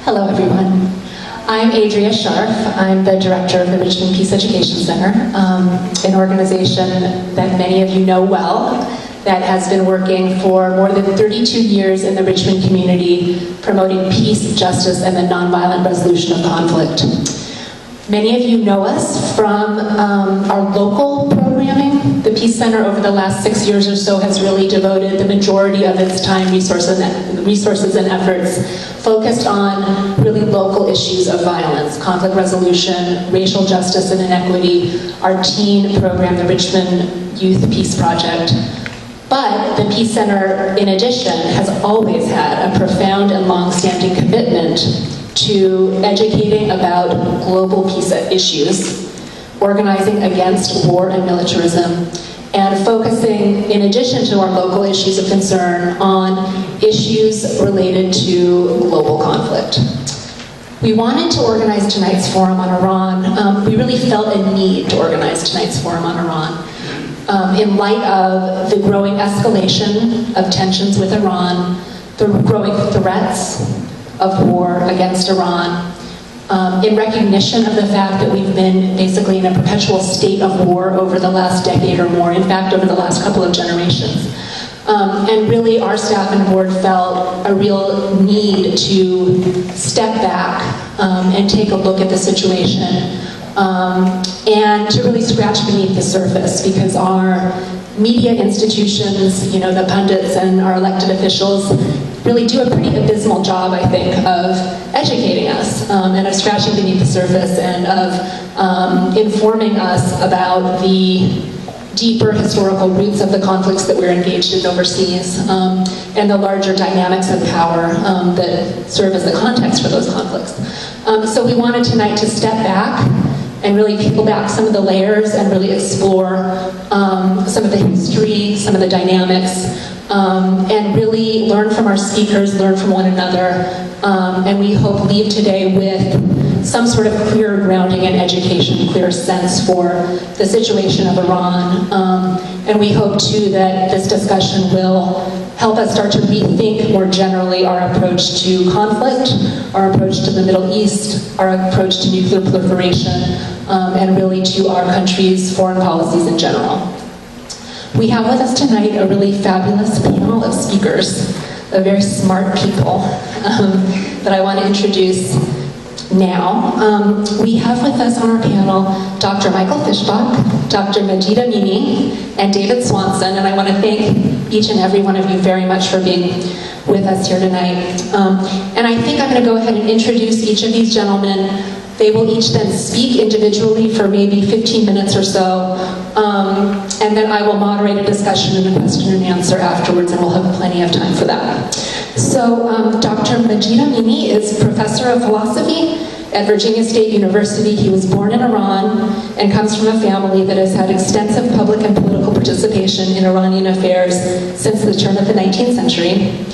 Hello, everyone. I'm Adria Scharf. I'm the director of the Richmond Peace Education Center, an organization that many of you know well, that has been working for more than 32 years in the Richmond community, promoting peace, justice, and the nonviolent resolution of conflict. Many of you know us from our local programming. The Peace Center over the last 6 years or so has really devoted the majority of its time, resources, and efforts focused on really local issues of violence, conflict resolution, racial justice and inequity, our teen program, the Richmond Youth Peace Project. But the Peace Center, in addition, has always had a profound and long-standing commitment to educating about global peace issues, organizing against war and militarism, and focusing, in addition to our local issues of concern, on issues related to global conflict. We wanted to organize tonight's forum on Iran. We really felt a need to organize tonight's forum on Iran in light of the growing escalation of tensions with Iran, the growing threats of war against Iran, in recognition of the fact that we've been basically in a perpetual state of war over the last decade or more, in fact over the last couple of generations. And really our staff and board felt a real need to step back and take a look at the situation and to really scratch beneath the surface, because our media institutions, you know, the pundits and our elected officials really do a pretty abysmal job, I think, of educating us and of scratching beneath the surface and of informing us about the deeper historical roots of the conflicts that we're engaged in overseas and the larger dynamics of power that serve as the context for those conflicts. So we wanted tonight to step back and really peel back some of the layers and really explore some of the history, some of the dynamics, and really learn from our speakers, learn from one another, and we hope leave today with some sort of clear grounding and education, clear sense for the situation of Iran. And we hope too that this discussion will help us start to rethink more generally our approach to conflict, our approach to the Middle East, our approach to nuclear proliferation, and really to our country's foreign policies in general. We have with us tonight a really fabulous panel of speakers, of very smart people that I want to introduce now. We have with us on our panel Dr. Michael Fischbach, Dr. Majida Mimi, and David Swanson, and I want to thank each and every one of you very much for being with us here tonight. And I think I'm going to go ahead and introduce each of these gentlemen. They will each then speak individually for maybe 15 minutes or so, and then I will moderate a discussion and a question and answer afterwards, and we'll have plenty of time for that. So Dr. Majida Mimi is professor of philosophy at Virginia State University. He was born in Iran and comes from a family that has had extensive public and political participation in Iranian affairs since the turn of the 19th century.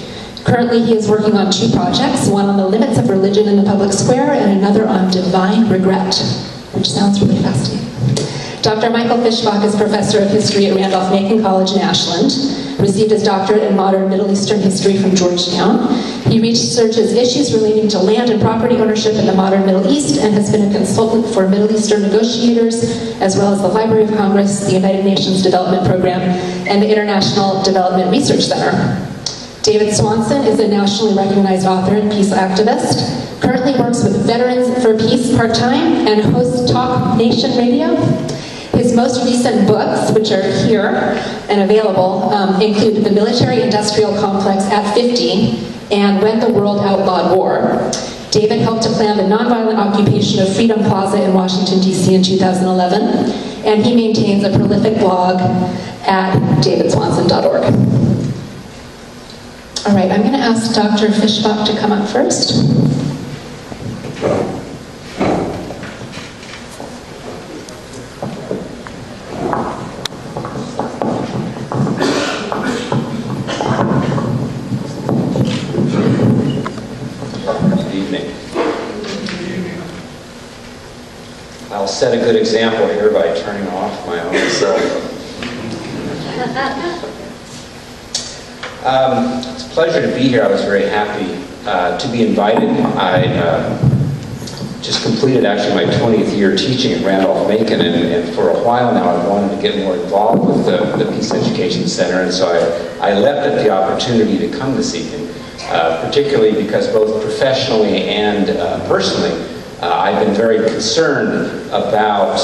Currently, he is working on two projects, one on the limits of religion in the public square and another on divine regret, which sounds really fascinating. Dr. Michael Fischbach is professor of history at Randolph-Macon College in Ashland, received his doctorate in modern Middle Eastern history from Georgetown. He researches issues relating to land and property ownership in the modern Middle East and has been a consultant for Middle Eastern negotiators, as well as the Library of Congress, the United Nations Development Program, and the International Development Research Center. David Swanson is a nationally recognized author and peace activist, currently works with Veterans for Peace part-time and hosts Talk Nation Radio. His most recent books, which are here and available, include The Military-Industrial Complex at 50 and When the World Outlawed War. David helped to plan the nonviolent occupation of Freedom Plaza in Washington, D.C. in 2011, and he maintains a prolific blog at davidswanson.org. All right, I'm going to ask Dr. Fischbach to come up first. Good evening. I'll set a good example here by turning off my own cell phone. It's a pleasure to be here. I was very happy to be invited. I just completed actually my 20th year teaching at Randolph-Macon, and for a while now I've wanted to get more involved with the Peace Education Center, and so I leapt at the opportunity to come this evening, particularly because both professionally and personally I've been very concerned about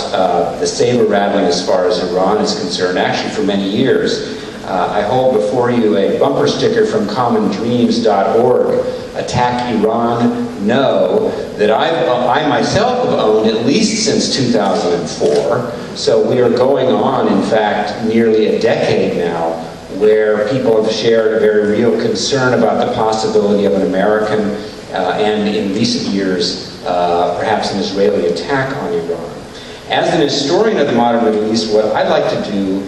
the saber rattling as far as Iran is concerned, actually for many years. I hold before you a bumper sticker from commondreams.org, Attack Iran, No, that I myself have owned at least since 2004. So we are going on, in fact, nearly a decade now, where people have shared a very real concern about the possibility of an American and in recent years, perhaps an Israeli attack on Iran. As an historian of the modern Middle East, what I'd like to do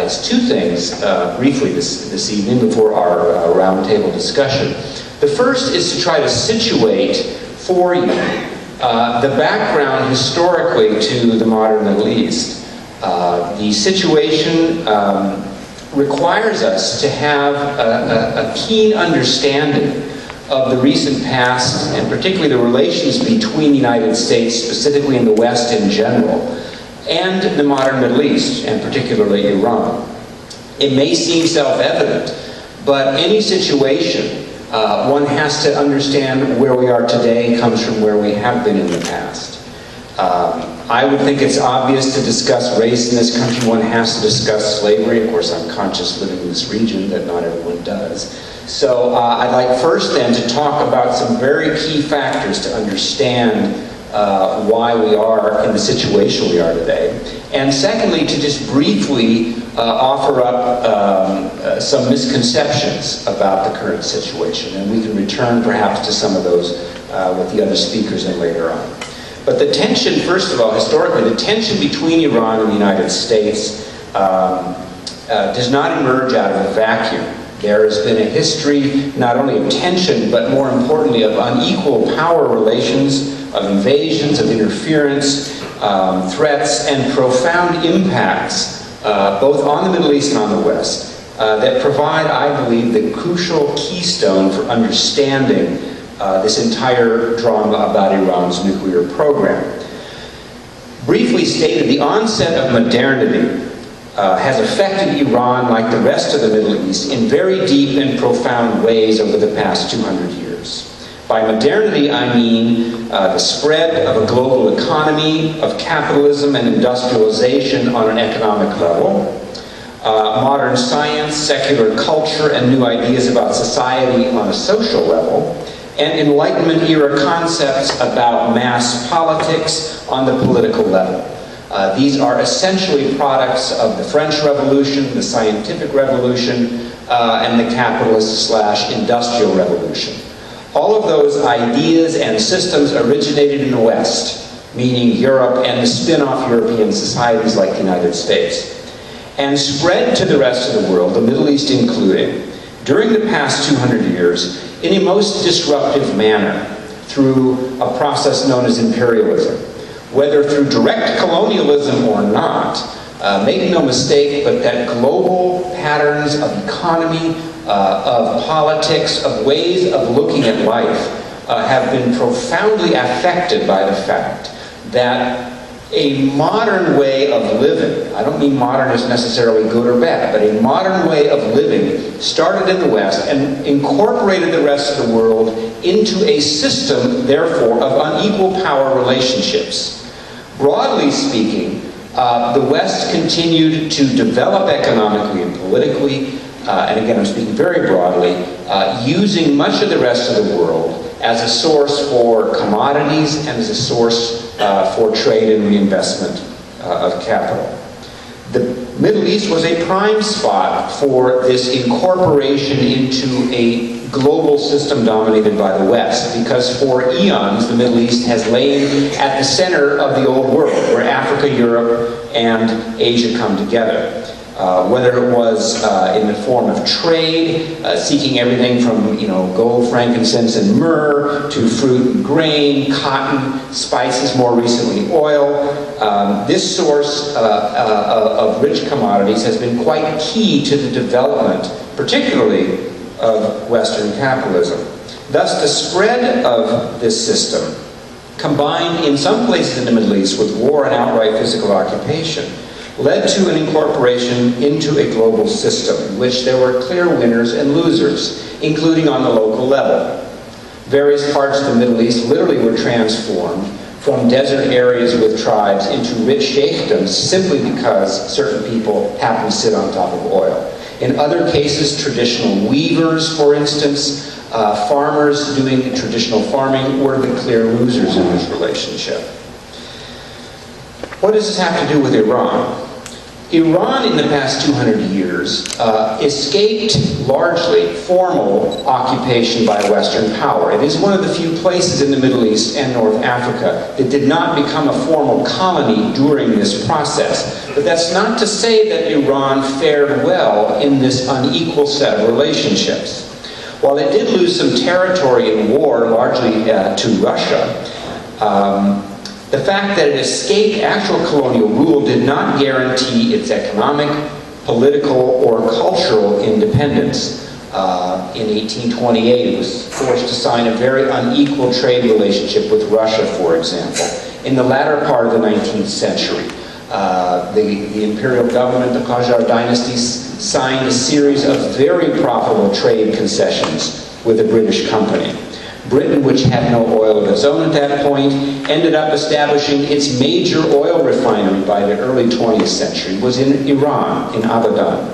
is two things briefly this evening before our roundtable discussion. The first is to try to situate for you the background historically to the modern Middle East. The situation requires us to have a keen understanding of the recent past, and particularly the relations between the United States, specifically in the West in general, and the modern Middle East, and particularly Iran. It may seem self-evident, but any situation, one has to understand where we are today comes from where we have been in the past. I would think it's obvious to discuss race in this country. One has to discuss slavery. Of course, I'm conscious living in this region that not everyone does. So I'd like first then to talk about some very key factors to understand why we are in the situation we are today. And secondly, to just briefly offer up some misconceptions about the current situation. And we can return perhaps to some of those with the other speakers and later on. But the tension, first of all, historically, the tension between Iran and the United States does not emerge out of a vacuum. There has been a history not only of tension, but more importantly of unequal power relations, of invasions, of interference, threats, and profound impacts, both on the Middle East and on the West, that provide, I believe, the crucial keystone for understanding this entire drama about Iran's nuclear program. Briefly stated, the onset of modernity has affected Iran, like the rest of the Middle East, in very deep and profound ways over the past 200 years. By modernity, I mean the spread of a global economy, of capitalism and industrialization on an economic level, modern science, secular culture, and new ideas about society on a social level, and Enlightenment-era concepts about mass politics on the political level. These are essentially products of the French Revolution, the Scientific Revolution, and the capitalist/industrial revolution. All of those ideas and systems originated in the West, meaning Europe and the spin-off European societies like the United States, and spread to the rest of the world, the Middle East including, during the past 200 years in a most disruptive manner through a process known as imperialism. Whether through direct colonialism or not, make no mistake, but that global patterns of economy, of politics, of ways of looking at life have been profoundly affected by the fact that a modern way of living, I don't mean modern as necessarily good or bad, but a modern way of living started in the West and incorporated the rest of the world into a system, therefore, of unequal power relationships. Broadly speaking, the West continued to develop economically and politically, and again, I'm speaking very broadly, using much of the rest of the world as a source for commodities and as a source for trade and reinvestment of capital. The Middle East was a prime spot for this incorporation into a global system dominated by the West, because for eons the Middle East has lain at the center of the old world, where Africa, Europe, and Asia come together. Whether it was in the form of trade, seeking everything from gold, frankincense, and myrrh, to fruit and grain, cotton, spices, more recently oil. This source of rich commodities has been quite key to the development, particularly of Western capitalism. Thus, the spread of this system, combined in some places in the Middle East with war and outright physical occupation, led to an incorporation into a global system in which there were clear winners and losers, including on the local level. Various parts of the Middle East literally were transformed from desert areas with tribes into rich sheikdoms simply because certain people happened to sit on top of oil. In other cases, traditional weavers, for instance, farmers doing traditional farming were the clear losers in this relationship. What does this have to do with Iran? Iran, in the past 200 years, escaped largely formal occupation by a Western power. It is one of the few places in the Middle East and North Africa that did not become a formal colony during this process. But that's not to say that Iran fared well in this unequal set of relationships. While it did lose some territory in war, largely to Russia, the fact that it escaped actual colonial rule did not guarantee its economic, political, or cultural independence. In 1828, it was forced to sign a very unequal trade relationship with Russia, for example. In the latter part of the 19th century, the imperial government, the Qajar dynasty, signed a series of very profitable trade concessions with a British company. Britain, which had no oil of its own at that point, ended up establishing its major oil refinery by the early 20th century, was in Iran, in Abadan.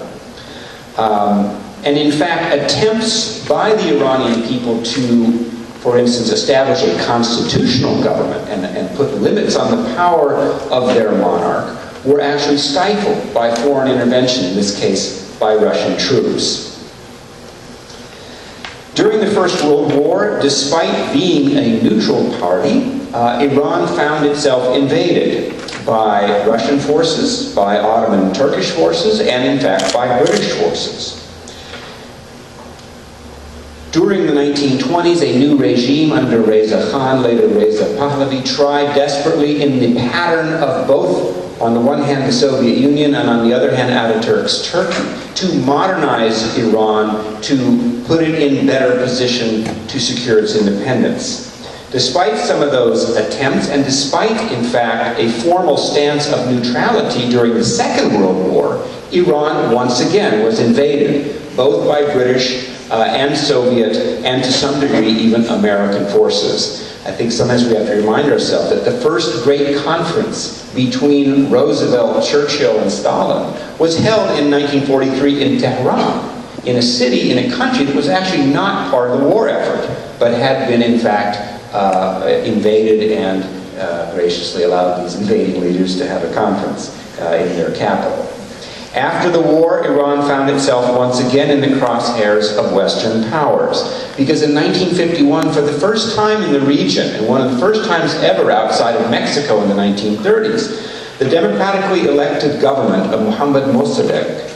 And in fact, attempts by the Iranian people to, for instance, establish a constitutional government and put limits on the power of their monarch were actually stifled by foreign intervention, in this case by Russian troops. During the First World War, despite being a neutral party, Iran found itself invaded by Russian forces, by Ottoman and Turkish forces, and in fact by British forces. During the 1920s, a new regime under Reza Khan, later Reza Pahlavi, tried desperately in the pattern of both, on the one hand the Soviet Union and on the other hand Ataturk's Turkey, to modernize Iran, to put it in better position to secure its independence. Despite some of those attempts, and despite, in fact, a formal stance of neutrality during the Second World War, Iran once again was invaded, both by British and Soviet, and to some degree even American forces. I think sometimes we have to remind ourselves that the first great conference between Roosevelt, Churchill, and Stalin was held in 1943 in Tehran, in a city, in a country that was actually not part of the war effort, but had been in fact invaded and graciously allowed these invading leaders to have a conference in their capital. After the war, Iran found itself once again in the crosshairs of Western powers, because in 1951, for the first time in the region, and one of the first times ever outside of Mexico in the 1930s, the democratically elected government of Mohammad Mossadegh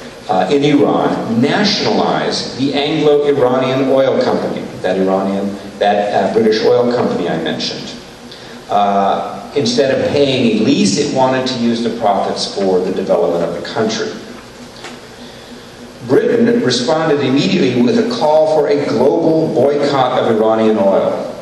in Iran nationalized the Anglo-Iranian oil company, that British oil company I mentioned. Instead of paying a lease, it wanted to use the profits for the development of the country. Britain responded immediately with a call for a global boycott of Iranian oil.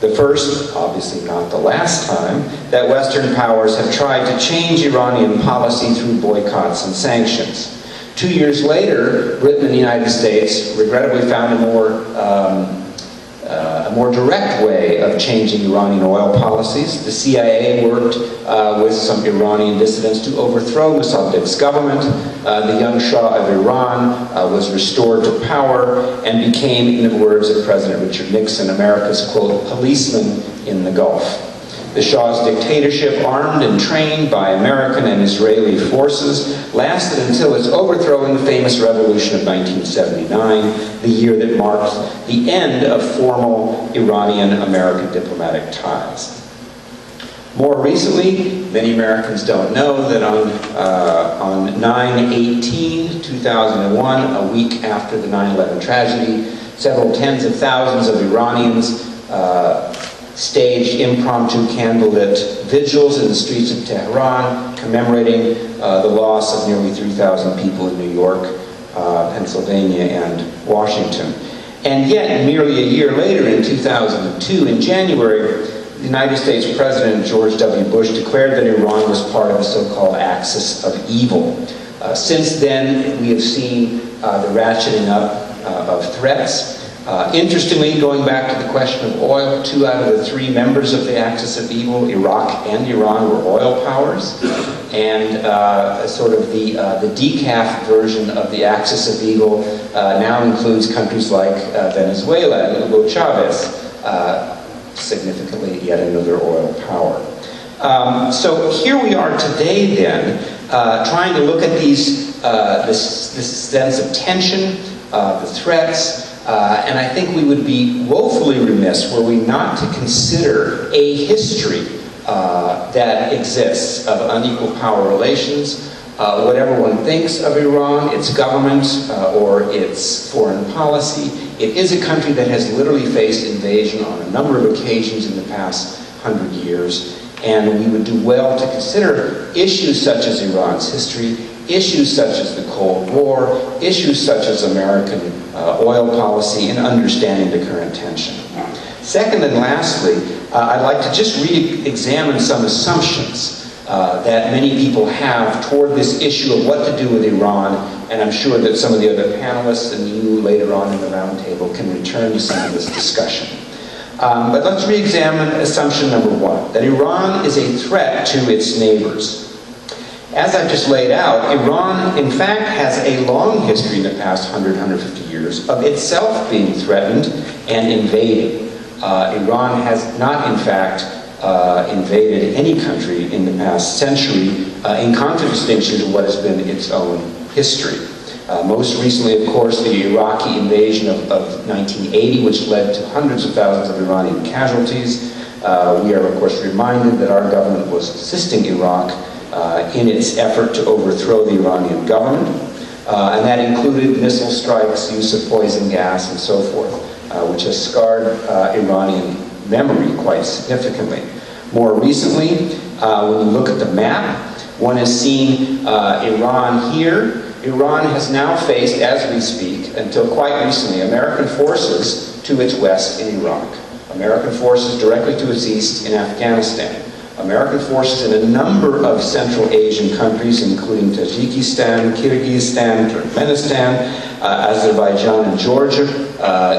The first, obviously not the last time, that Western powers have tried to change Iranian policy through boycotts and sanctions. 2 years later, Britain and the United States regrettably found a more direct way of changing Iranian oil policies. The CIA worked with some Iranian dissidents to overthrow Mossadegh's government. The young Shah of Iran was restored to power and became, in the words of President Richard Nixon, America's, quote, policeman in the Gulf. The Shah's dictatorship, armed and trained by American and Israeli forces, lasted until its overthrow in the famous revolution of 1979, the year that marked the end of formal Iranian-American diplomatic ties. More recently, many Americans don't know that on 9/18/2001, a week after the 9/11 tragedy, several tens of thousands of Iranians staged impromptu candlelit vigils in the streets of Tehran, commemorating the loss of nearly 3,000 people in New York, Pennsylvania, and Washington. And yet, merely a year later, in 2002, in January, the United States President George W. Bush declared that Iran was part of the so-called axis of evil. Since then, we have seen the ratcheting up of threats. Interestingly, going back to the question of oil, 2 out of the 3 members of the axis of evil, Iraq and Iran, were oil powers. And sort of the decaf version of the axis of evil now includes countries like Venezuela and Hugo Chavez, significantly yet another oil power. So here we are today then, trying to look at these, this sense of tension, the threats, and I think we would be woefully remiss were we not to consider a history that exists of unequal power relations. Whatever one thinks of Iran, its government, or its foreign policy, it is a country that has literally faced invasion on a number of occasions in the past 100 years. And we would do well to consider issues such as Iran's history, issues such as the Cold War, issues such as American oil policy, in understanding the current tension. Second and lastly, I'd like to just re-examine some assumptions that many people have toward this issue of what to do with Iran, and I'm sure that some of the other panelists and you later on in the roundtable can return to some of this discussion. But let's re-examine assumption number 1, that Iran is a threat to its neighbors. As I've just laid out, Iran, in fact, has a long history in the past 100, 150 years of itself being threatened and invading. Iran has not, in fact, invaded any country in the past century, in contradistinction to what has been its own history. Most recently, of course, the Iraqi invasion of 1980, which led to hundreds of thousands of Iranian casualties. We are, of course, reminded that our government was assisting Iraq in its effort to overthrow the Iranian government, and that included missile strikes, use of poison gas, and so forth, which has scarred Iranian memory quite significantly. More recently, when you look at the map, one has seen Iran here. Iran has now faced, as we speak, until quite recently, American forces to its west in Iraq, American forces directly to its east in Afghanistan, American forces in a number of Central Asian countries, including Tajikistan, Kyrgyzstan, Turkmenistan, Azerbaijan and Georgia,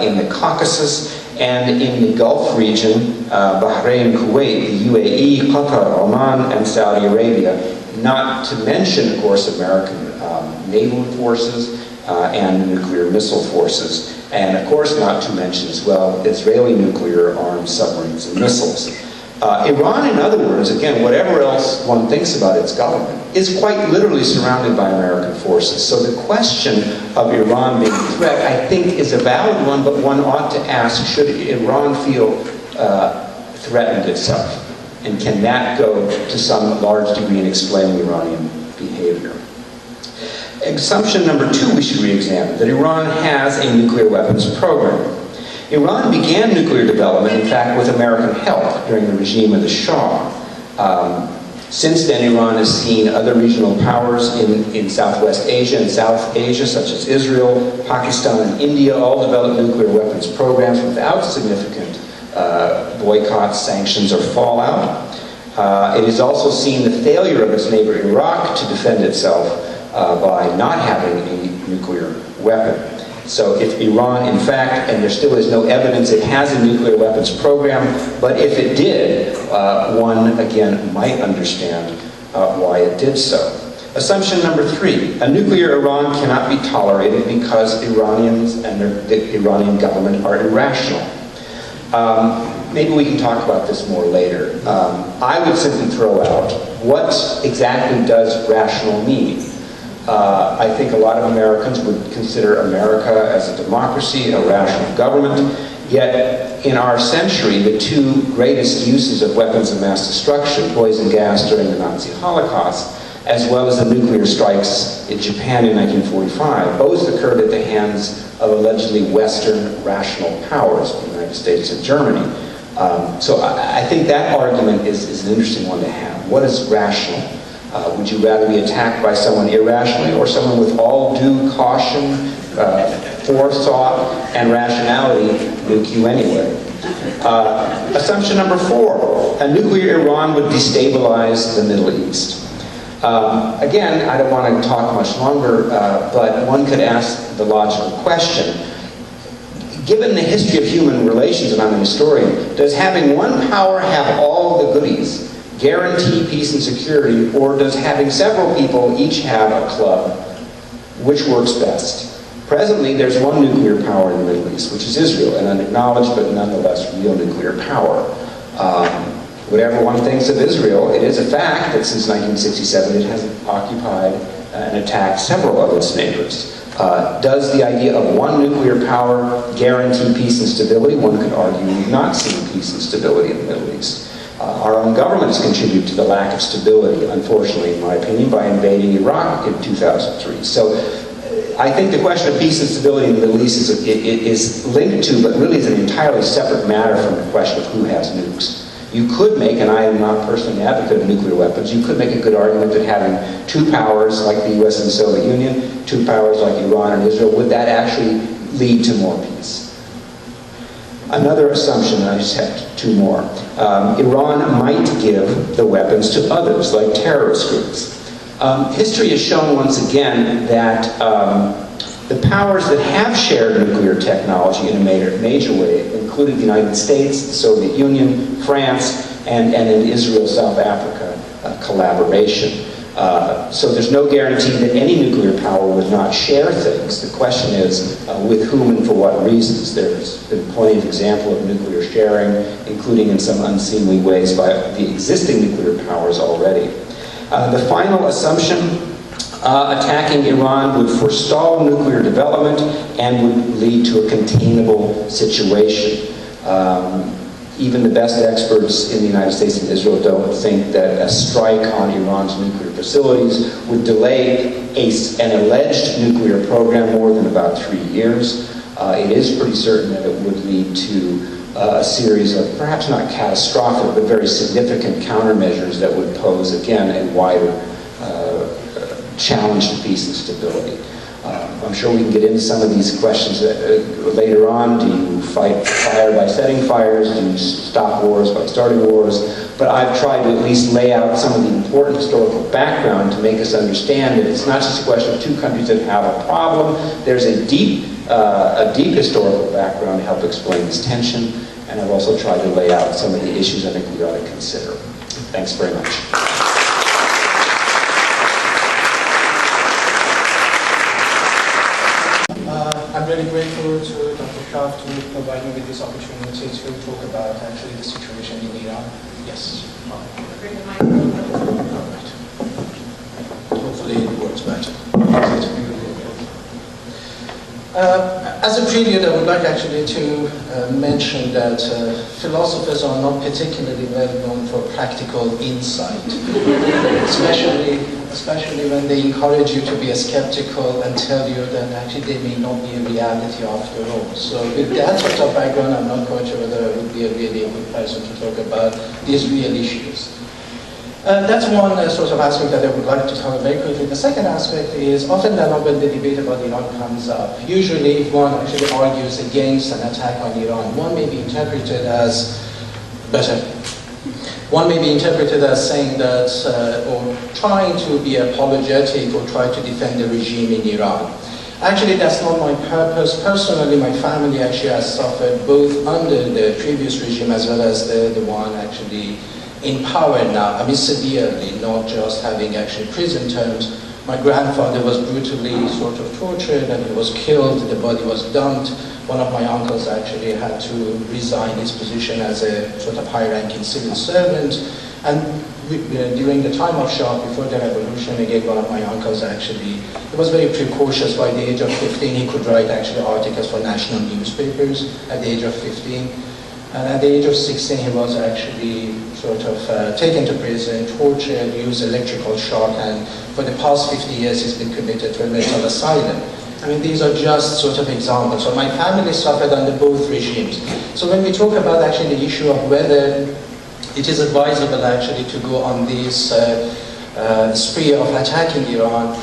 in the Caucasus, and in the Gulf region, Bahrain, Kuwait, the UAE, Qatar, Oman, and Saudi Arabia, not to mention, of course, American naval forces and nuclear missile forces, and of course not to mention as well Israeli nuclear armed submarines and missiles. Iran, in other words, again, whatever else one thinks about its government, is quite literally surrounded by American forces. So the question of Iran being a threat, I think, is a valid one, but one ought to ask, should Iran feel threatened itself? And can that go to some large degree in explaining Iranian behavior? Assumption number 2 we should re-examine, that Iran has a nuclear weapons program. Iran began nuclear development, in fact, with American help during the regime of the Shah. Since then, Iran has seen other regional powers in Southwest Asia and South Asia, such as Israel, Pakistan, and India, all develop nuclear weapons programs without significant boycotts, sanctions, or fallout. It has also seen the failure of its neighbor Iraq to defend itself by not having a nuclear weapon. So if Iran, in fact, and there still is no evidence it has a nuclear weapons program, but if it did, one, again, might understand why it did so. Assumption number 3, a nuclear Iran cannot be tolerated because Iranians and the Iranian government are irrational. Maybe we can talk about this more later. I would simply throw out, what exactly does rational mean? I think a lot of Americans would consider America as a democracy, a rational government, yet in our century, the 2 greatest uses of weapons of mass destruction, poison gas during the Nazi Holocaust, as well as the nuclear strikes in Japan in 1945, both occurred at the hands of allegedly Western rational powers, the United States and Germany. So I think that argument is an interesting one to have. What is rational? Would you rather be attacked by someone irrationally or someone with all due caution, forethought and rationality, nuke you anyway. Assumption number 4, a nuclear Iran would destabilize the Middle East. Again, I don't want to talk much longer, but one could ask the logical question. Given the history of human relations, and I'm a historian, does having one power have all the goodies, guarantee peace and security, or does having several people each have a club? Which works best? Presently, there's one nuclear power in the Middle East, which is Israel, an unacknowledged but nonetheless real nuclear power. Whatever one thinks of Israel, it is a fact that since 1967 it has occupied and attacked several of its neighbors. Does the idea of one nuclear power guarantee peace and stability? One could argue we've not seen peace and stability in the Middle East. Our own government has contributed to the lack of stability, unfortunately, in my opinion, by invading Iraq in 2003. So I think the question of peace and stability in the Middle East is linked to, but really is an entirely separate matter from the question of who has nukes. You could make, and I am not personally an advocate of nuclear weapons, you could make a good argument that having two powers like the US and the Soviet Union, two powers like Iran and Israel, would that actually lead to more peace? Another assumption, and I just have 2 more. Iran might give the weapons to others, like terrorist groups. History has shown once again that the powers that have shared nuclear technology in a major way included the United States, the Soviet Union, France, and in Israel, South Africa collaboration. So there's no guarantee that any nuclear power would not share things. The question is with whom and for what reasons. There's been plenty of examples of nuclear sharing, including in some unseemly ways by the existing nuclear powers already. The final assumption, attacking Iran would forestall nuclear development and would lead to a containable situation. Even the best experts in the United States and Israel don't think that a strike on Iran's nuclear facilities would delay an alleged nuclear program more than about 3 years. It is pretty certain that it would lead to a series of, perhaps not catastrophic, but very significant countermeasures that would pose, again, a wider challenge to peace and stability. I'm sure we can get into some of these questions later on. Do you fight fire by setting fires? Do you stop wars by starting wars? But I've tried to at least lay out some of the important historical background to make us understand that it's not just a question of 2 countries that have a problem. There's a deep historical background to help explain this tension, and I've also tried to lay out some of the issues I think we ought to consider. Thanks very much. I'm really grateful to Dr. Kraft to provide me with this opportunity to talk about actually the situation in Iran. Yes. Bring the microphone up. All right. Hopefully it works better. As a prelude, I would like actually to mention that philosophers are not particularly well known for practical insight, especially when they encourage you to be skeptical and tell you that actually they may not be a reality after all. So with that sort of background, I'm not quite sure whether I would be a really good person to talk about these real issues. That's one sort of aspect that I would like to cover very quickly. The second aspect is often when the debate about Iran comes up, usually if one actually argues against an attack on Iran, one may be interpreted as saying that, or trying to be apologetic or try to defend the regime in Iran. Actually, that's not my purpose. Personally, my family actually has suffered both under the previous regime as well as the one actually in power now. I mean, severely, not just having actually prison terms. My grandfather was brutally sort of tortured and he was killed, the body was dumped. One of my uncles actually had to resign his position as a sort of high-ranking civil servant. And during the time of Shah, before the revolution, again, one of my uncles actually, he was very precocious. By the age of 15, he could write actually articles for national newspapers at the age of 15. And at the age of 16, he was actually sort of taken to prison, tortured, used electrical shock, and for the past 50 years, he's been committed to a mental asylum. I mean, these are just sort of examples. So my family suffered under both regimes. So when we talk about actually the issue of whether it is advisable actually to go on this spree of attacking Iran,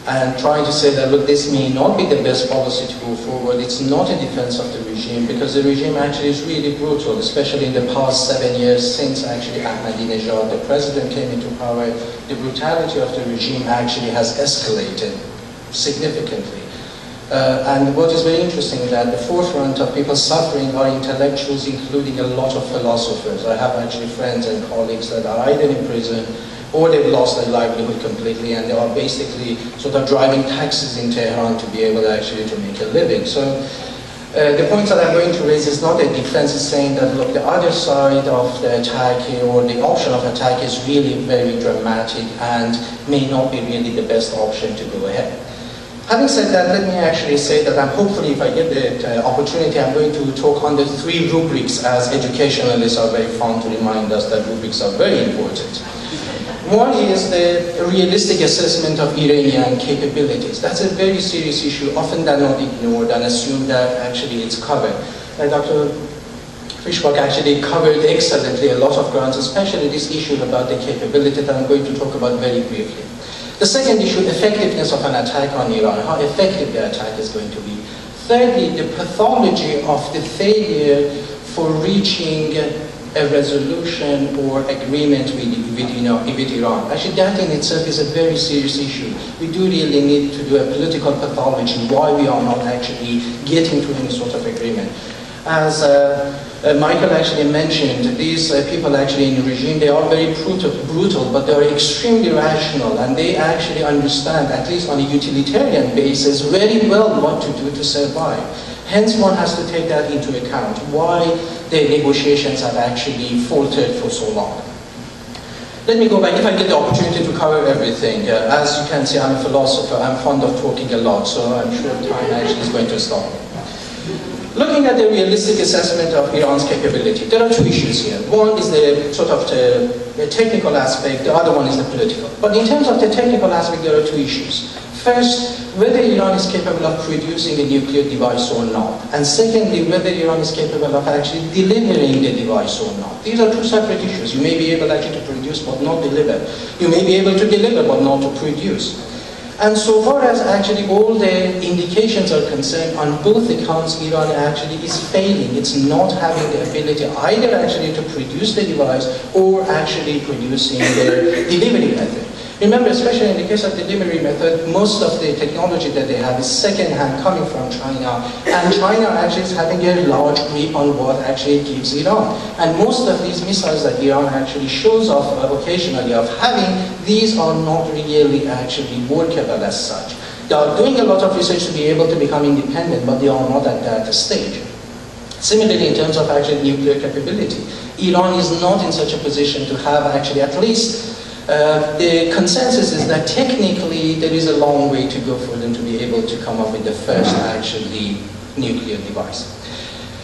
and trying to say that, look, this may not be the best policy to go forward. It's not a defense of the regime, because the regime actually is really brutal, especially in the past 7 years since actually Ahmadinejad, the president, came into power. The brutality of the regime actually has escalated significantly. And what is very interesting is that the forefront of people suffering are intellectuals, including a lot of philosophers. I have actually friends and colleagues that are either in prison or they've lost their livelihood completely, and they are basically sort of driving taxis in Tehran to be able actually to make a living. So the point that I'm going to raise is not a defense, it's saying that, look, the other side of the attack or the option of attack is really very dramatic and may not be really the best option to go ahead. Having said that, let me actually say that hopefully, if I get the opportunity, I'm going to talk on the 3 rubrics, as educationalists are very fond to remind us that rubrics are very important. One is the realistic assessment of Iranian capabilities. That's a very serious issue, often they're not ignored and assumed that actually it's covered. Dr. Fishbach actually covered excellently a lot of grounds, especially this issue about the capability that I'm going to talk about very briefly. The second issue, effectiveness of an attack on Iran, how effective the attack is going to be. Thirdly, the pathology of the failure for reaching a resolution or agreement with Iran. Actually, that in itself is a very serious issue. We do really need to do a political pathology why we are not actually getting to any sort of agreement. As Michael actually mentioned, these people actually in the regime, they are very brutal, but they are extremely rational, and they actually understand, at least on a utilitarian basis, very well what to do to survive. Hence, one has to take that into account, why the negotiations have actually faltered for so long. Let me go back, if I get the opportunity to cover everything. As you can see, I'm a philosopher, I'm fond of talking a lot, so I'm sure time actually is going to stop me. Looking at the realistic assessment of Iran's capability, there are 2 issues here. One is the sort of the technical aspect, the other one is the political. But in terms of the technical aspect, there are 2 issues. First, whether Iran is capable of producing a nuclear device or not. And secondly, whether Iran is capable of actually delivering the device or not. These are 2 separate issues. You may be able actually to produce but not deliver. You may be able to deliver but not to produce. And so far as actually all the indications are concerned, on both accounts, Iran actually is failing. It's not having the ability either actually to produce the device or actually producing the delivery method. Remember, especially in the case of delivery method, most of the technology that they have is second-hand coming from China, and China actually is having a large grip on what actually gives Iran. And most of these missiles that Iran actually shows off occasionally of having, these are not really actually workable as such. They are doing a lot of research to be able to become independent, but they are not at that stage. Similarly, in terms of actually nuclear capability, Iran is not in such a position to have actually at least the consensus is that technically there is a long way to go for them to be able to come up with the first actually nuclear device.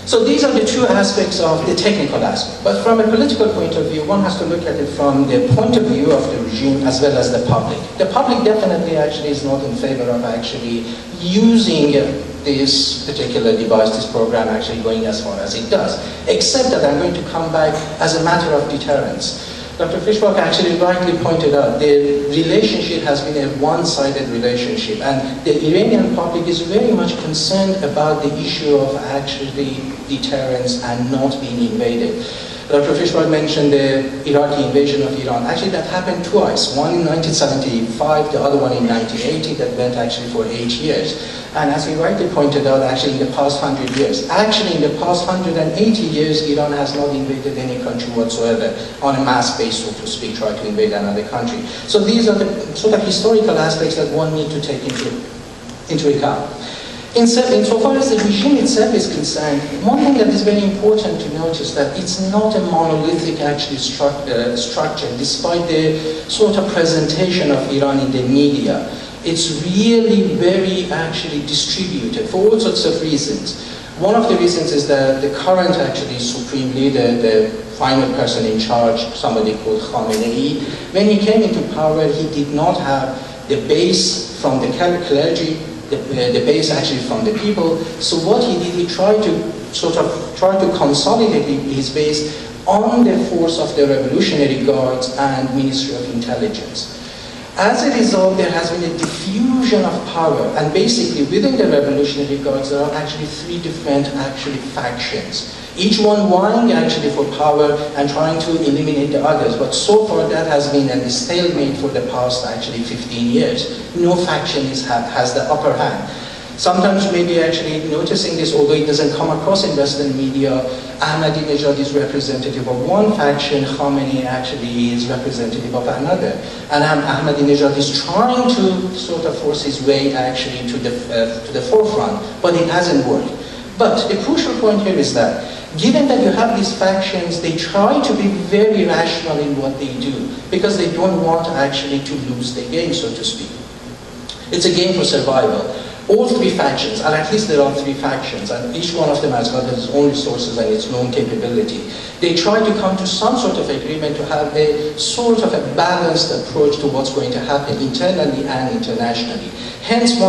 So these are the 2 aspects of the technical aspect. But from a political point of view, one has to look at it from the point of view of the regime as well as the public. The public definitely actually is not in favor of actually using this particular device, this program actually going as far as it does. Except that I'm going to come back as a matter of deterrence. Dr. Fishbach actually rightly pointed out the relationship has been a one-sided relationship, and the Iranian public is very much concerned about the issue of actually deterrence and not being invaded. Dr. Fishbach mentioned the Iraqi invasion of Iran. Actually, that happened twice. One in 1975, the other one in 1980, that went actually for 8 years. And as he rightly pointed out, actually in the past 100 years, actually in the past 180 years, Iran has not invaded any country whatsoever on a mass basis, so to speak, try to invade another country. So these are the sort of historical aspects that one needs to take into account. Insofar as the regime itself is concerned, one thing that is very important to notice that it's not a monolithic actually structure, despite the sort of presentation of Iran in the media. It's really very actually distributed for all sorts of reasons. One of the reasons is that the current actually supreme leader, the final person in charge, somebody called Khamenei, when he came into power, he did not have the base from the clergy, the base actually from the people. So what he did, he tried to consolidate his base on the force of the Revolutionary Guards and Ministry of Intelligence. As a result, there has been a diffusion of power, and basically within the revolutionary guards, there are actually three different factions. Each one vying actually for power and trying to eliminate the others. But so far that has been a stalemate for the past actually 15 years. No faction has the upper hand. Sometimes maybe actually noticing this, although it doesn't come across in Western media, Ahmadinejad is representative of one faction, Khamenei actually is representative of another. And Ahmadinejad is trying to sort of force his way actually to the forefront, but it hasn't worked. But the crucial point here is that, given that you have these factions, they try to be very rational in what they do, because they don't want actually to lose the game, so to speak. It's a game for survival. All three factions, and at least there are three factions, and each one of them has got its own resources and its own capability. They try to come to some sort of agreement to have a sort of a balanced approach to what's going to happen internally and internationally. Hence,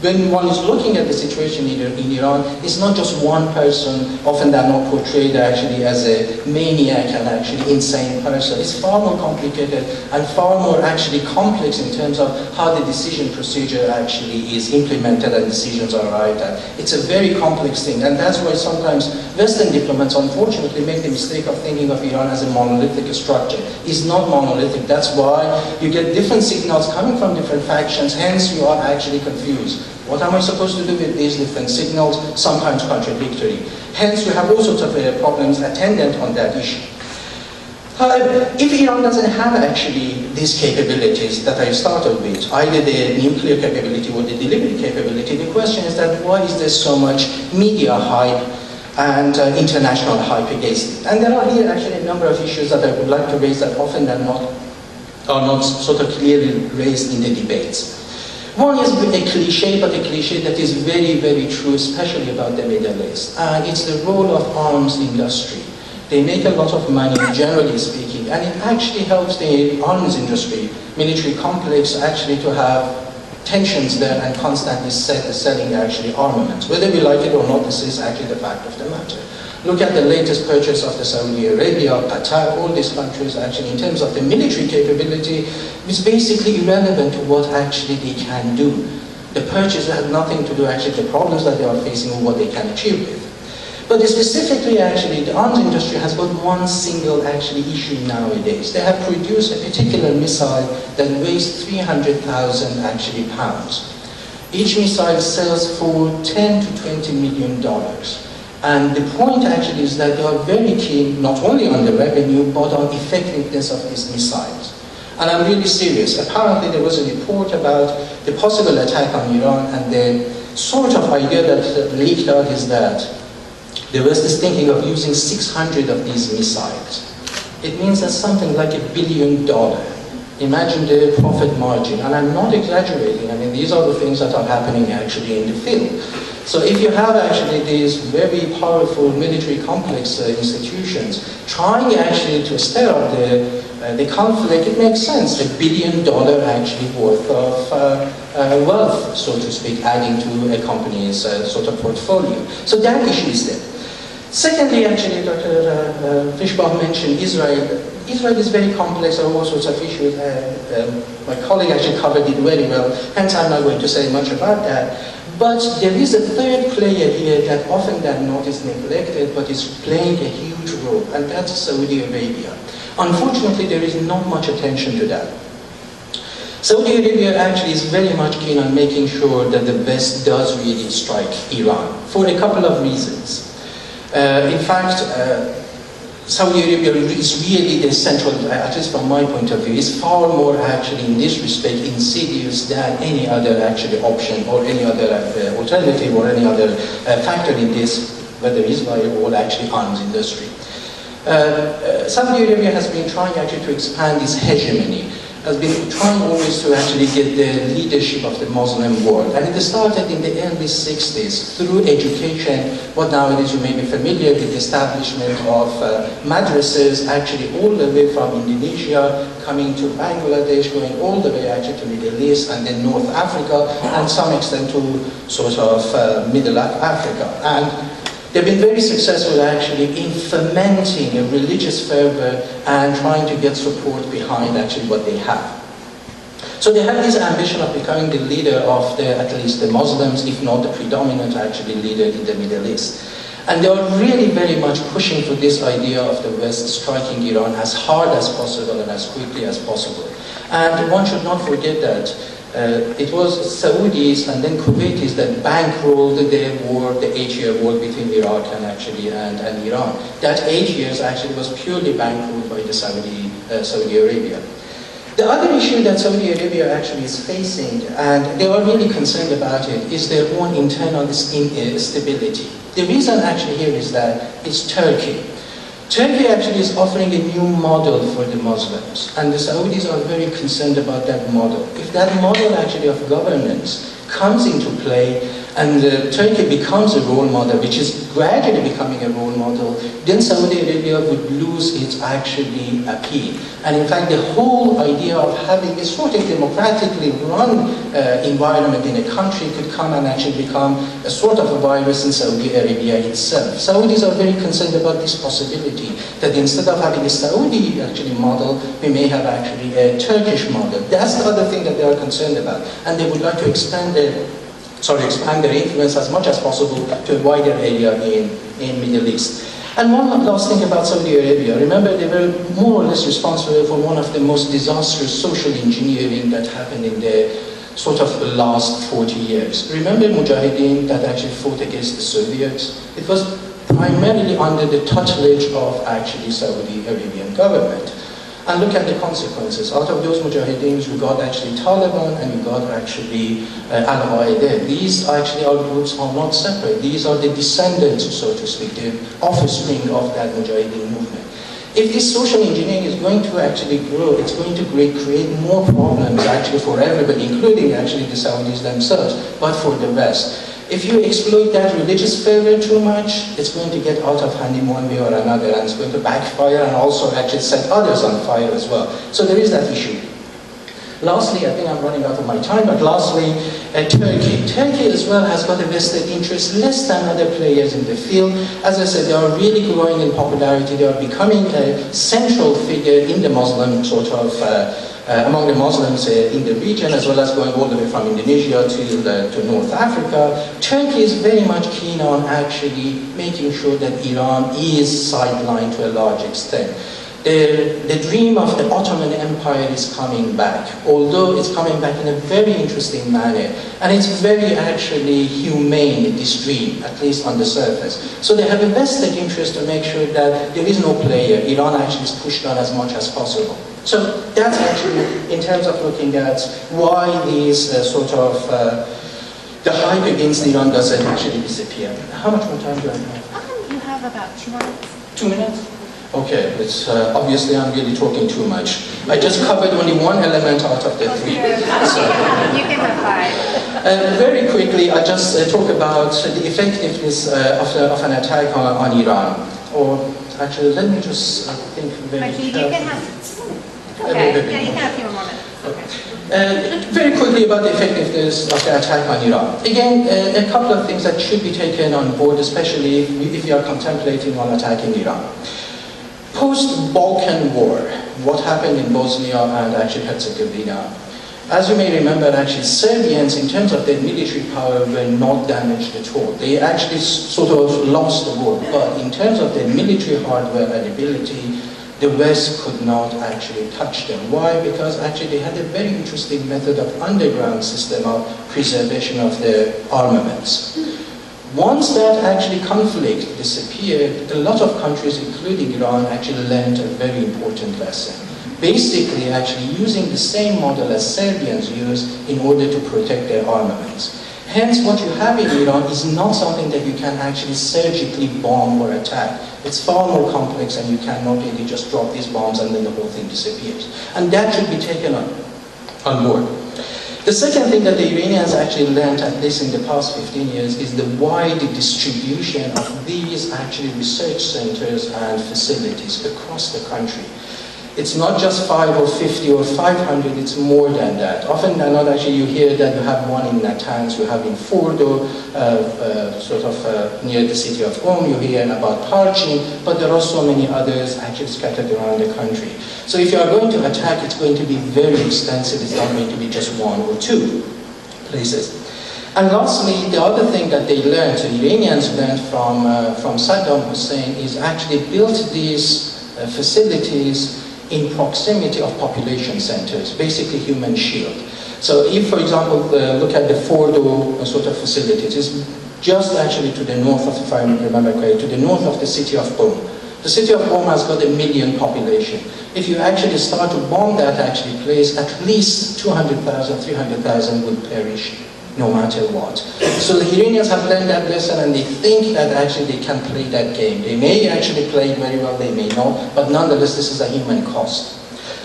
when one is looking at the situation in Iran, it's not just one person, often they're not portrayed actually as a maniac and actually insane person. It's far more complicated and far more actually complex in terms of how the decision procedure actually is implemented and decisions are arrived at. It's a very complex thing, and that's why sometimes Western diplomats unfortunately make the mistake of thinking of Iran as a monolithic structure. It's not monolithic. That's why you get different signals coming from different factions, hence you are actually confused. What am I supposed to do with these different signals? Sometimes contradictory. Hence, you have all sorts of problems attendant on that issue. However, if Iran doesn't have actually these capabilities that I started with, either the nuclear capability or the delivery capability, the question is that why is there so much media hype and international hype against it? And there are here actually a number of issues that I would like to raise that often are not sort of clearly raised in the debates. One is a cliche, but a cliche that is very, very true, especially about the Middle East. And it's the role of arms industry. They make a lot of money, generally speaking, and it actually helps the arms industry, military complex, actually to have tensions there and constantly selling actually armaments. Whether we like it or not, this is actually the fact of the matter. Look at the latest purchase of the Saudi Arabia, Qatar, all these countries actually in terms of the military capability is basically irrelevant to what actually they can do. The purchase has nothing to do actually with the problems that they are facing or what they can achieve with. But specifically actually the arms industry has got one single actually issue nowadays. They have produced a particular missile that weighs 300,000 actually pounds. Each missile sells for $10 to $20 million. And the point actually is that they are very keen not only on the revenue but on effectiveness of these missiles. And I'm really serious. Apparently there was a report about the possible attack on Iran, and the sort of idea that leaked out is that there was this thinking of using 600 of these missiles. It means that something like $1 billion. Imagine the profit margin, and I'm not exaggerating. I mean, these are the things that are happening actually in the field. So if you have actually these very powerful military complex institutions trying actually to stir up the conflict, it makes sense. $1 billion actually worth of wealth, so to speak, adding to a company's sort of portfolio. So that issue is there. Secondly, actually, Dr. Fishbach mentioned Israel. Israel is very complex, there are all sorts of issues. My colleague actually covered it very well, hence I'm not going to say much about that. But there is a third player here that often not is neglected, but is playing a huge role, and that's Saudi Arabia. Unfortunately, there is not much attention to that. Saudi Arabia actually is very much keen on making sure that the West does really strike Iran, for a couple of reasons. In fact, Saudi Arabia is really the central, at least from my point of view, is far more actually in this respect insidious than any other actually option or any other alternative or any other factor in this, whether Israel or actually arms industry. Saudi Arabia has been trying actually to expand its hegemony, has been trying always to actually get the leadership of the Muslim world. And it started in the early 60s through education, what nowadays you may be familiar with, the establishment of madrasas, actually all the way from Indonesia, coming to Bangladesh, going all the way actually to Middle East and then North Africa, and some extent to sort of Middle Africa. And they've been very successful actually in fermenting a religious fervor and trying to get support behind actually what they have. So they have this ambition of becoming the leader of at least the Muslims, if not the predominant actually leader in the Middle East. And they are really very much pushing for this idea of the West striking Iran as hard as possible and as quickly as possible. And one should not forget that it was Saudis and then Kuwaitis that bankrolled the war, the 8-year war between Iraq and Iran. That 8 years actually was purely bankrolled by the Saudi Arabia. The other issue that Saudi Arabia actually is facing, and they are really concerned about it, is their own internal instability. The reason actually here is that it's Turkey. Turkey actually is offering a new model for the Muslims, and the Saudis are very concerned about that model. If that model actually of governance comes into play, and Turkey becomes a role model, which is gradually becoming a role model, then Saudi Arabia would lose its actually appeal. And in fact, the whole idea of having a sort of democratically run environment in a country could come and actually become a sort of a virus in Saudi Arabia itself. Saudis are very concerned about this possibility, that instead of having a Saudi actually model, we may have actually a Turkish model. That's the other thing that they are concerned about. And they would like to expand their influence as much as possible to a wider area in Middle East. And one last thing about Saudi Arabia. Remember, they were more or less responsible for one of the most disastrous social engineering that happened in the sort of last 40 years. Remember Mujahideen that actually fought against the Soviets? It was primarily under the tutelage of actually Saudi Arabian government. And look at the consequences. Out of those Mujahideens, you got actually Taliban and you got actually Al-Qaeda. These actually, our groups are not separate. These are the descendants, so to speak, the offspring of that Mujahideen movement. If this social engineering is going to actually grow, it's going to create more problems actually for everybody, including actually the Saudis themselves, but for the West. If you exploit that religious fervor too much, it's going to get out of hand in one way or another, and it's going to backfire and also actually set others on fire as well. So there is that issue. Lastly, I think I'm running out of my time, but lastly, Turkey. Turkey as well has got a vested interest, less than other players in the field. As I said, they are really growing in popularity. They are becoming a central figure in the Muslim sort of among the Muslims in the region, as well as going all the way from Indonesia to North Africa. Turkey is very much keen on actually making sure that Iran is sidelined to a large extent. The dream of the Ottoman Empire is coming back, although it's coming back in a very interesting manner. And it's very actually humane, this dream, at least on the surface. So they have a vested interest to make sure that there is no player. Iran actually is pushed on as much as possible. So that's actually, in terms of looking at why these the hype against Iran doesn't actually disappear. How much more time do I have? You have about 2 minutes. 2 minutes? Okay, it's obviously I'm really talking too much. I just covered only one element out of the 3. So, You can have 5. very quickly, I just talk about the effectiveness of an attack on Iran. Or actually, let me just think very Actually, carefully. you can have... Okay, yeah, you can have a few more minutes. Okay. Very quickly about the effectiveness of the attack on Iran. Again, a couple of things that should be taken on board, especially if you are contemplating on attacking Iran. Post-Balkan War, what happened in Bosnia and actually Herzegovina? As you may remember, actually Serbians, in terms of their military power, were not damaged at all. They actually sort of lost the war, but in terms of their military hardware and ability, the West could not actually touch them. Why? Because actually they had a very interesting method of underground system of preservation of their armaments. Once that actually conflict disappeared, a lot of countries, including Iran, actually learned a very important lesson. Basically, actually using the same model as Serbians used in order to protect their armaments. Hence, what you have in Iran is not something that you can actually surgically bomb or attack. It's far more complex, and you cannot really just drop these bombs and then the whole thing disappears. And that should be taken on board. The second thing that the Iranians actually learned, at least in the past 15 years, is the wide distribution of these actually research centers and facilities across the country. It's not just 5 or 50 or 500, it's more than that. Often than not, actually, you hear that you have one in Natanz, you have in Fordo, near the city of Qom, you hear about Parchin, but there are so many others actually scattered around the country. So if you are going to attack, it's going to be very extensive, it's not going to be just 1 or 2 places. And lastly, the other thing that they learned, the Iranians learned from Saddam Hussein, is actually built these facilities in proximity of population centers, basically human shield. So if, for example, look at the Fordo facilities, it's just actually to the north of, if I remember correctly, to the north of the city of Qom. The city of Qom has got 1 million population. If you actually start to bomb that place, at least 200,000, 300,000 will perish, no matter what. So the Iranians have learned that lesson, and they think that actually they can play that game. They may actually play it very well, they may not, but nonetheless this is a human cost.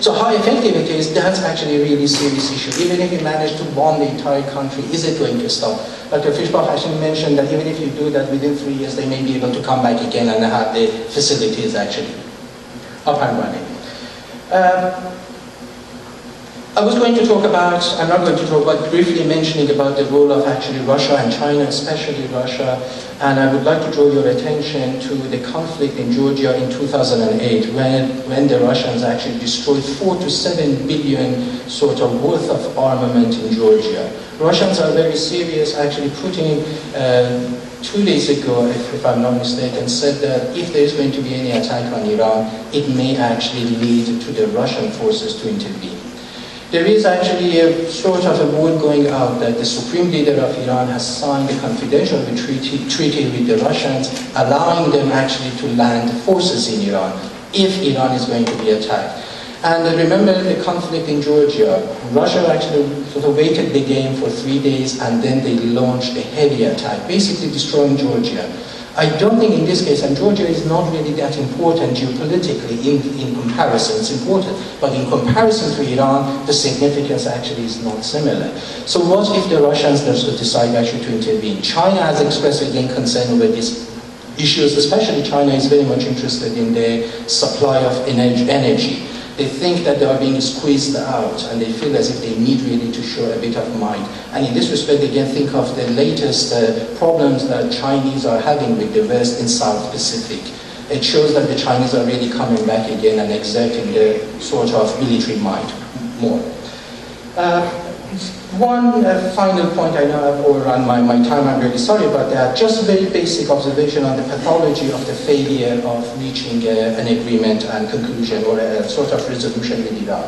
So how effective it is, that's actually a really serious issue. Even if you manage to bomb the entire country, is it going to stop? Dr. Fischbach actually mentioned that even if you do that within 3 years, they may be able to come back again and have the facilities actually up and running. I was going to talk about, I'm not going to talk about, briefly mentioning about the role of actually Russia and China, especially Russia, and I would like to draw your attention to the conflict in Georgia in 2008, when the Russians actually destroyed 4 to 7 billion worth of armament in Georgia. Russians are very serious, actually putting 2 days ago, if I'm not mistaken, said that if there is going to be any attack on Iran, it may actually lead to the Russian forces to intervene. There is actually a word going out that the supreme leader of Iran has signed a confidential treaty with the Russians, allowing them actually to land forces in Iran if Iran is going to be attacked. And remember the conflict in Georgia. Russia actually waited the game for 3 days, and then they launched a heavy attack, basically destroying Georgia. I don't think in this case, and Georgia is not really that important geopolitically in comparison, it's important, but in comparison to Iran, the significance actually is not similar. So what if the Russians decide actually to intervene? China has expressed again concern over these issues, especially China is very much interested in the supply of energy. They think that they are being squeezed out, and they feel as if they need really to show a bit of might. And in this respect, again, think of the latest problems that Chinese are having with the West in South Pacific. It shows that the Chinese are really coming back again and exerting their military might more. One final point, I know I've overrun my time, I'm really sorry about that. Just a very basic observation on the pathology of the failure of reaching an agreement and conclusion or a resolution with Iran.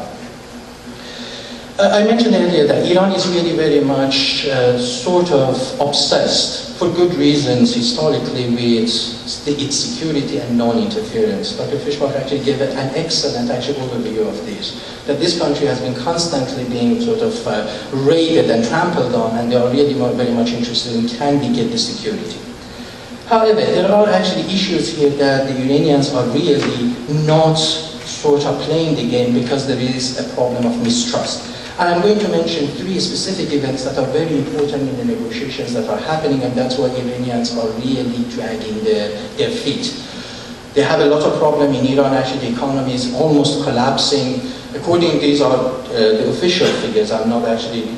I mentioned earlier that Iran is really very much obsessed, for good reasons, historically, with its security and non-interference. Dr. Fischbach actually gave an excellent overview of this, that this country has been constantly being raided and trampled on, and they are really very much interested in can we get the security. However, there are actually issues here that the Iranians are really not playing the game because there is a problem of mistrust. And I'm going to mention 3 specific events that are very important in the negotiations that are happening, and that's why Iranians are really dragging their feet. They have a lot of problem in Iran. Actually, the economy is almost collapsing. According, these are the official figures. I'm not actually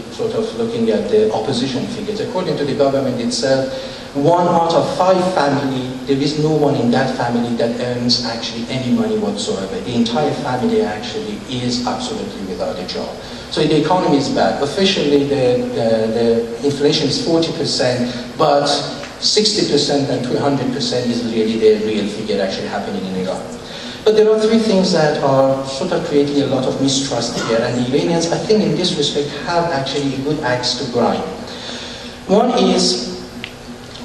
looking at the opposition figures. According to the government itself, 1 out of 5 family, there is no one in that family that earns actually any money whatsoever. The entire family actually is absolutely without a job. So the economy is bad. Officially, the inflation is 40%, but 60% and 200% is really the real figure actually happening in Iran. But there are 3 things that are creating a lot of mistrust here, and the Iranians, I think in this respect, have actually a good axe to grind. One is,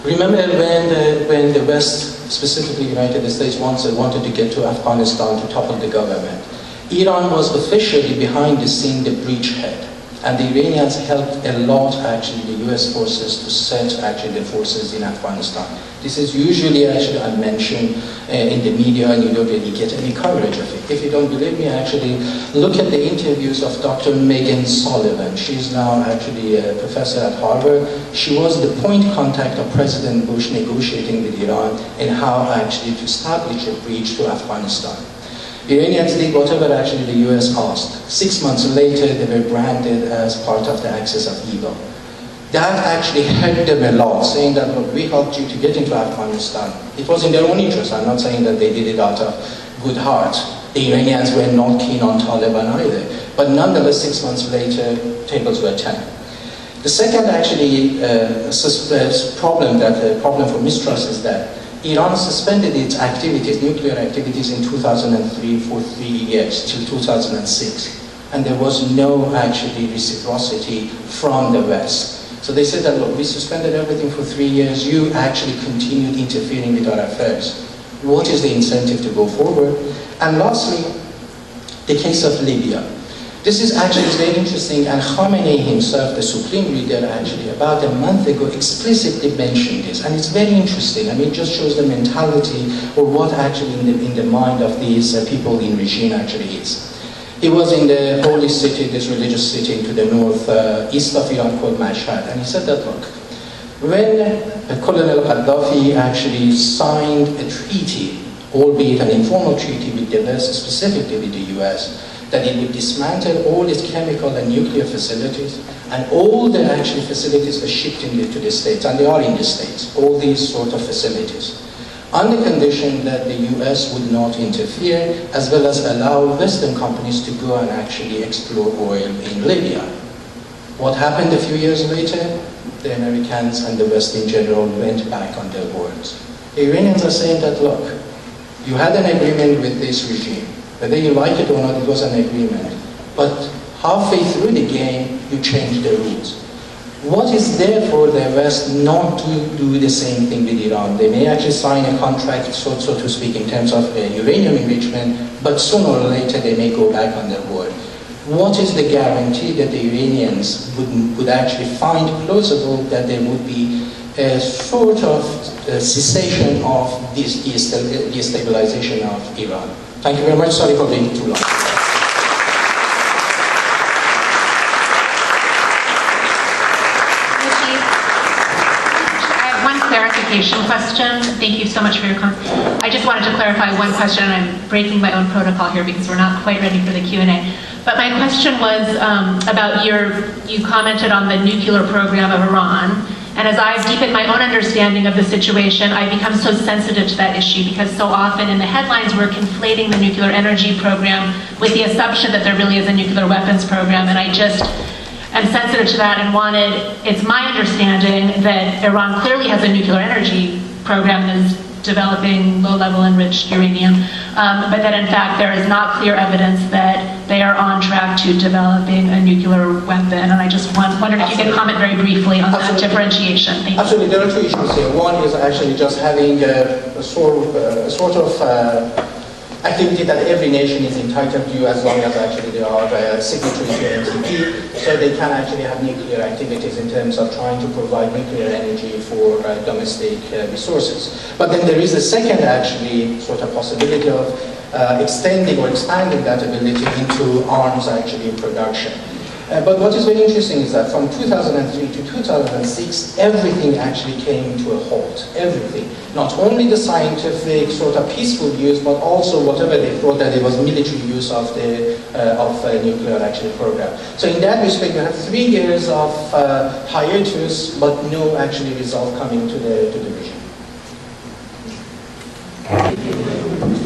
remember when the West, specifically the United States, wanted to get to Afghanistan to topple the government. Iran was officially behind the scene the bridgehead, and the Iranians helped a lot actually the US forces to set actually the forces in Afghanistan. This is usually actually unmentioned in the media, and you don't really get any coverage of it. If you don't believe me, actually look at the interviews of Dr. Megan Sullivan. She's now actually a professor at Harvard. She was the point contact of President Bush negotiating with Iran and how actually to establish a bridge to Afghanistan. Iranians did whatever actually the US asked. 6 months later, they were branded as part of the axis of evil. That actually hurt them a lot, saying that, look, we helped you to get into Afghanistan. It was in their own interest. I'm not saying that they did it out of good heart. The Iranians were not keen on Taliban either. But nonetheless, 6 months later, tables were turned. The second actually problem for mistrust is that Iran suspended its activities, nuclear activities, in 2003 for 3 years, till 2006. And there was no actually reciprocity from the West. So they said that, look, we suspended everything for 3 years, you actually continued interfering with our affairs. What is the incentive to go forward? And lastly, the case of Libya. This is actually very interesting, and Khamenei himself, the supreme leader, actually about a month ago explicitly mentioned this, and it's very interesting. I mean, it just shows the mentality or what actually in the mind of these people in regime actually is. He was in the holy city, this religious city to the north east of Iran called Mashhad, and he said that, look, when Colonel Gaddafi actually signed a treaty, albeit an informal treaty with the West, specifically with the US, that it would dismantle all its chemical and nuclear facilities, and all the actual facilities were shipped into the States, and they are in the States, all these sort of facilities, on the condition that the US would not interfere, as well as allow Western companies to go and actually explore oil in Libya. What happened a few years later? The Americans and the West in general went back on their words. The Iranians are saying that, look, you had an agreement with this regime. Whether you like it or not, it was an agreement. But halfway through the game, you changed the rules. What is there for the West not to do the same thing with Iran? They may actually sign a contract, so to speak, in terms of uranium enrichment, but sooner or later they may go back on their word. What is the guarantee that the Iranians would actually find plausible that there would be a sort of cessation of this destabilization of Iran? Thank you very much. Sorry for being too long. Thank you. I have one clarification question. Thank you so much for your comment. I just wanted to clarify one question, and I'm breaking my own protocol here because we're not quite ready for the Q&A. But my question was about you commented on the nuclear program of Iran. And as I've deepened my own understanding of the situation, I've become so sensitive to that issue because so often in the headlines we're conflating the nuclear energy program with the assumption that there really is a nuclear weapons program, and I just am sensitive to that and it's my understanding that Iran clearly has a nuclear energy program that is developing low-level enriched uranium, but that in fact there is not clear evidence that they are on track to developing a nuclear weapon. And I just wondered if you could comment very briefly on that differentiation. Thank you. Absolutely, there are two issues here. One is actually just having a sort of activity that every nation is entitled to as long as actually they are signatory to NTP, so they can actually have nuclear activities in terms of trying to provide nuclear energy for domestic resources. But then there is a second actually sort of possibility of extending or expanding that ability into arms actually production. But what is very interesting is that from 2003 to 2006, everything actually came to a halt. Everything. Not only the scientific sort of peaceful use, but also whatever they thought that it was military use of the nuclear actually program. So in that respect, you have 3 years of hiatus, but no actually result coming to the regime.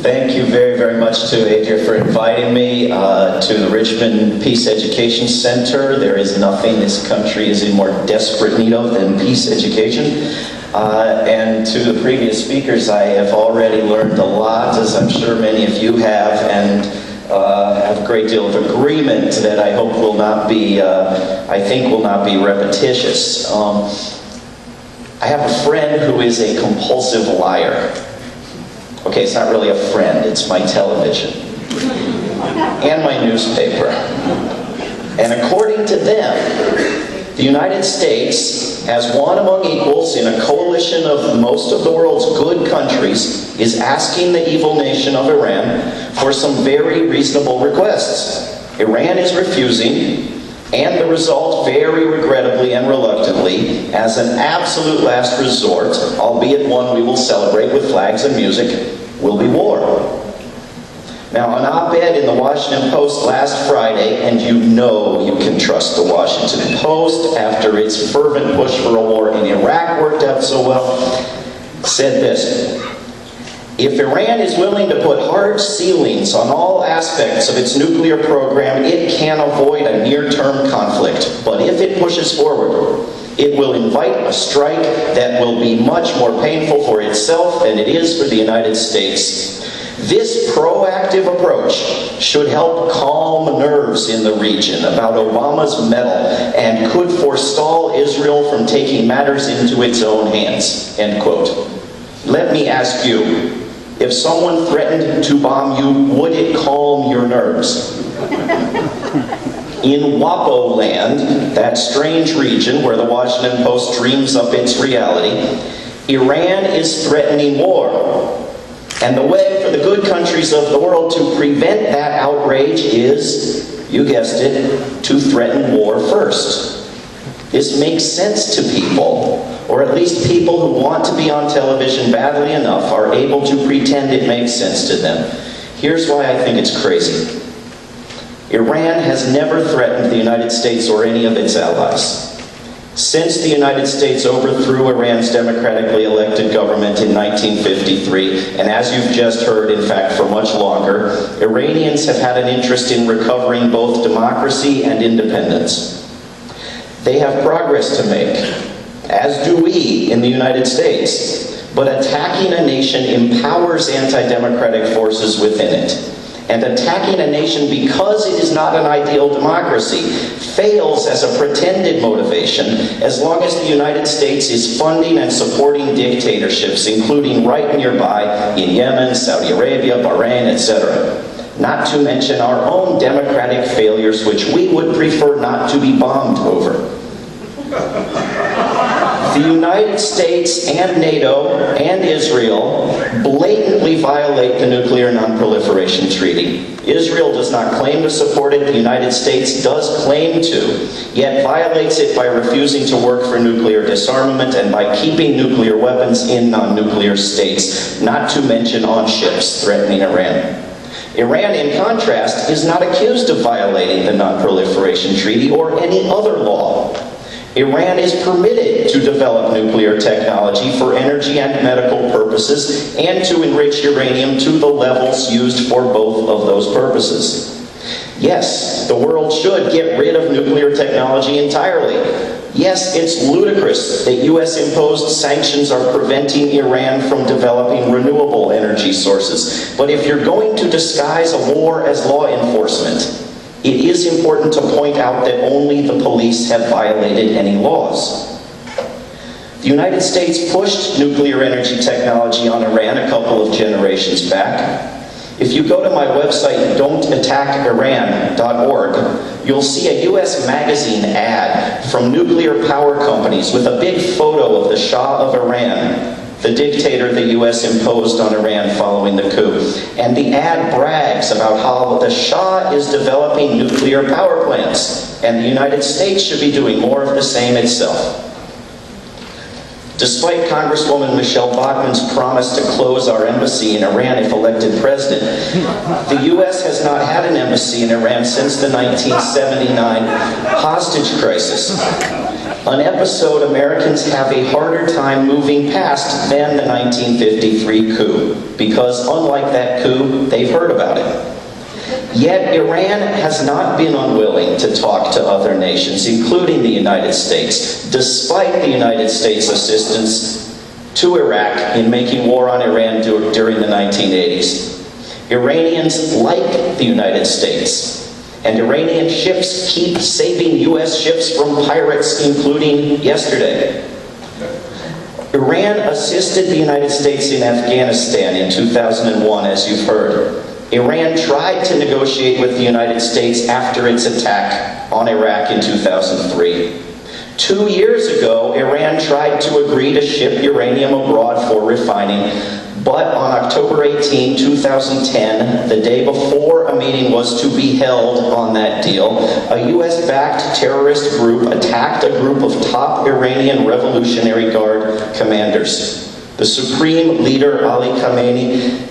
Thank you very, very much to Adria for inviting me to the Richmond Peace Education Center. There is nothing this country is in more desperate need of than peace education. And to the previous speakers, I have already learned a lot, as I'm sure many of you have, and have a great deal of agreement that I hope will not be, I think will not be repetitious. I have a friend who is a compulsive liar. Okay, it's not really a friend, it's my television and my newspaper. And according to them, the United States, as one among equals in a coalition of most of the world's good countries, is asking the evil nation of Iran for some very reasonable requests. Iran is refusing, and the result, very regrettably and reluctantly, as an absolute last resort, albeit one we will celebrate with flags and music, will be war. Now, an op-ed in the Washington Post last Friday, and you know you can trust the Washington Post after its fervent push for a war in Iraq worked out so well, said this: if Iran is willing to put hard ceilings on all aspects of its nuclear program, it can avoid a near-term conflict. But if it pushes forward, it will invite a strike that will be much more painful for itself than it is for the United States. This proactive approach should help calm nerves in the region about Obama's meddle and could forestall Israel from taking matters into its own hands, end quote. Let me ask you, if someone threatened to bomb you, would it calm your nerves? In Wapo land, that strange region where the Washington Post dreams up its reality, Iran is threatening war. And the way for the good countries of the world to prevent that outrage is, you guessed it, to threaten war first. This makes sense to people, or at least people who want to be on television badly enough are able to pretend it makes sense to them. Here's why I think it's crazy. Iran has never threatened the United States or any of its allies. Since the United States overthrew Iran's democratically elected government in 1953, and as you've just heard, in fact, for much longer, Iranians have had an interest in recovering both democracy and independence. They have progress to make, as do we in the United States, but attacking a nation empowers anti-democratic forces within it. And attacking a nation because it is not an ideal democracy fails as a pretended motivation as long as the United States is funding and supporting dictatorships, including right nearby in Yemen, Saudi Arabia, Bahrain, etc. Not to mention our own democratic failures, which we would prefer not to be bombed over. The United States and NATO and Israel blatantly violate the Nuclear Non-Proliferation Treaty. Israel does not claim to support it, the United States does claim to, yet violates it by refusing to work for nuclear disarmament and by keeping nuclear weapons in non-nuclear states, not to mention on ships threatening Iran. Iran, in contrast, is not accused of violating the Non-Proliferation Treaty or any other law. Iran is permitted to develop nuclear technology for energy and medical purposes and to enrich uranium to the levels used for both of those purposes. Yes, the world should get rid of nuclear technology entirely. Yes, it's ludicrous that US-imposed sanctions are preventing Iran from developing renewable energy sources. But if you're going to disguise a war as law enforcement, it is important to point out that only the police have violated any laws. The United States pushed nuclear energy technology on Iran a couple of generations back. If you go to my website, don'tattackiran.org, you'll see a US magazine ad from nuclear power companies with a big photo of the Shah of Iran, the dictator the US imposed on Iran following the coup. And the ad brags about how the Shah is developing nuclear power plants, and the United States should be doing more of the same itself. Despite Congresswoman Michelle Bachmann's promise to close our embassy in Iran if elected president, the US has not had an embassy in Iran since the 1979 hostage crisis. An episode Americans have a harder time moving past than the 1953 coup, because unlike that coup, they've heard about it. Yet Iran has not been unwilling to talk to other nations, including the United States, despite the United States' assistance to Iraq in making war on Iran during the 1980s. Iranians like the United States, and Iranian ships keep saving US ships from pirates, including yesterday. Iran assisted the United States in Afghanistan in 2001, as you've heard. Iran tried to negotiate with the United States after its attack on Iraq in 2003. 2 years ago, Iran tried to agree to ship uranium abroad for refining, but on October 18, 2010, the day before a meeting was to be held on that deal, a US-backed terrorist group attacked a group of top Iranian Revolutionary Guard commanders. The Supreme Leader Ali Khamenei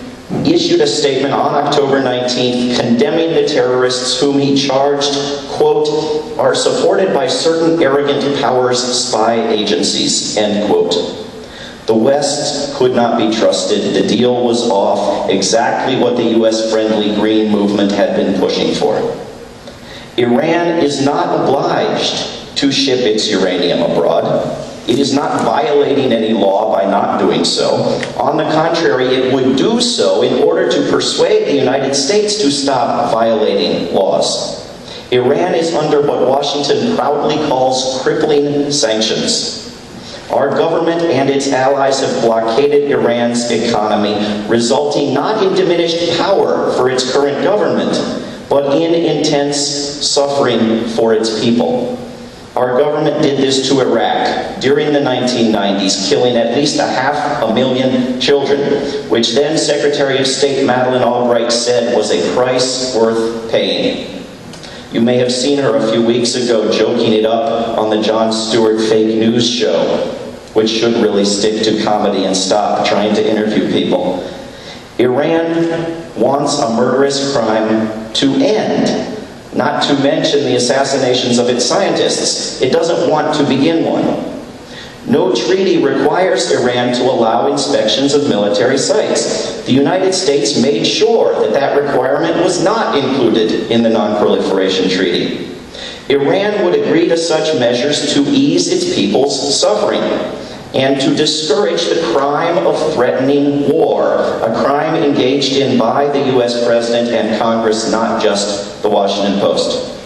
issued a statement on October 19th condemning the terrorists whom he charged, quote, are supported by certain arrogant powers' spy agencies, end quote. The West could not be trusted. The deal was off, exactly what the US-friendly Green Movement had been pushing for. Iran is not obliged to ship its uranium abroad. It is not violating any law by not doing so. On the contrary, it would do so in order to persuade the United States to stop violating laws. Iran is under what Washington proudly calls crippling sanctions. Our government and its allies have blockaded Iran's economy, resulting not in diminished power for its current government, but in intense suffering for its people. Our government did this to Iraq during the 1990s, killing at least 500,000 children, which then Secretary of State Madeleine Albright said was a price worth paying. You may have seen her a few weeks ago joking it up on the Jon Stewart fake news show, which should really stick to comedy and stop trying to interview people. Iran wants a murderous crime to end. Not to mention the assassinations of its scientists. It doesn't want to begin one. No treaty requires Iran to allow inspections of military sites. The United States made sure that that requirement was not included in the Non-Proliferation Treaty. Iran would agree to such measures to ease its people's suffering and to discourage the crime of threatening war, a crime engaged in by the US President and Congress, not just the Washington Post.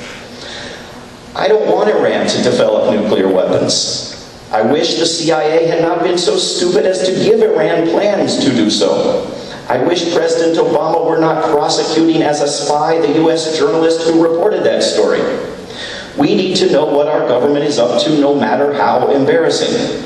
I don't want Iran to develop nuclear weapons. I wish the CIA had not been so stupid as to give Iran plans to do so. I wish President Obama were not prosecuting as a spy the US journalist who reported that story. We need to know what our government is up to, no matter how embarrassing.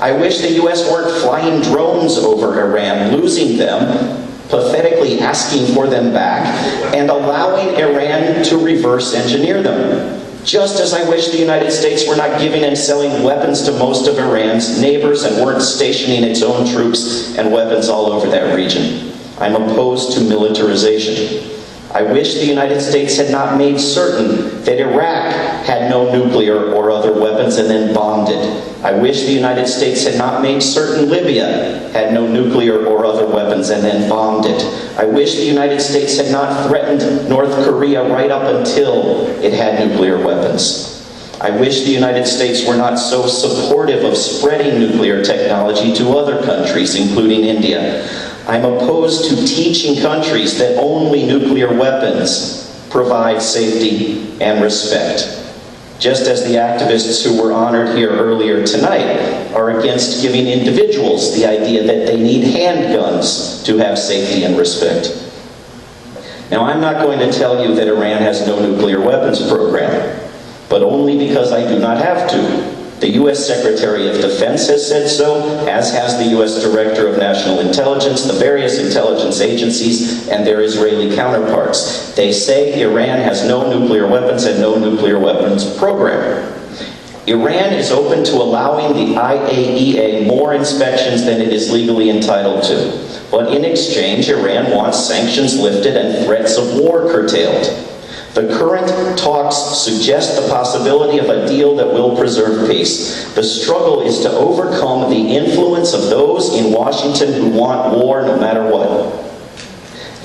I wish the US weren't flying drones over Iran, losing them, pathetically asking for them back, and allowing Iran to reverse engineer them. Just as I wish the United States were not giving and selling weapons to most of Iran's neighbors and weren't stationing its own troops and weapons all over that region. I'm opposed to militarization. I wish the United States had not made certain that Iraq had no nuclear or other weapons and then bombed it. I wish the United States had not made certain Libya had no nuclear or other weapons and then bombed it. I wish the United States had not threatened North Korea right up until it had nuclear weapons. I wish the United States were not so supportive of spreading nuclear technology to other countries, including India. I'm opposed to teaching countries that only nuclear weapons provide safety and respect. Just as the activists who were honored here earlier tonight are against giving individuals the idea that they need handguns to have safety and respect. Now, I'm not going to tell you that Iran has no nuclear weapons program, but only because I do not have to. The U.S. Secretary of Defense has said so, as has the U.S. Director of National Intelligence, the various intelligence agencies, and their Israeli counterparts. They say Iran has no nuclear weapons and no nuclear weapons program. Iran is open to allowing the IAEA more inspections than it is legally entitled to. But in exchange, Iran wants sanctions lifted and threats of war curtailed. The current talks suggest the possibility of a deal that will preserve peace. The struggle is to overcome the influence of those in Washington who want war no matter what.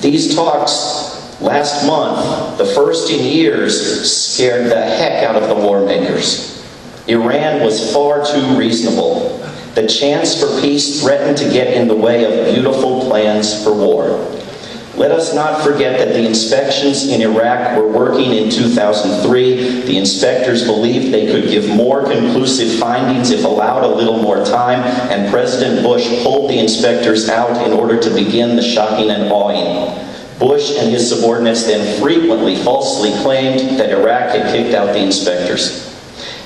These talks last month, the first in years, scared the heck out of the war makers. Iran was far too reasonable. The chance for peace threatened to get in the way of beautiful plans for war. Let us not forget that the inspections in Iraq were working in 2003. The inspectors believed they could give more conclusive findings if allowed a little more time, and President Bush pulled the inspectors out in order to begin the shocking and awing. Bush and his subordinates then frequently falsely claimed that Iraq had kicked out the inspectors.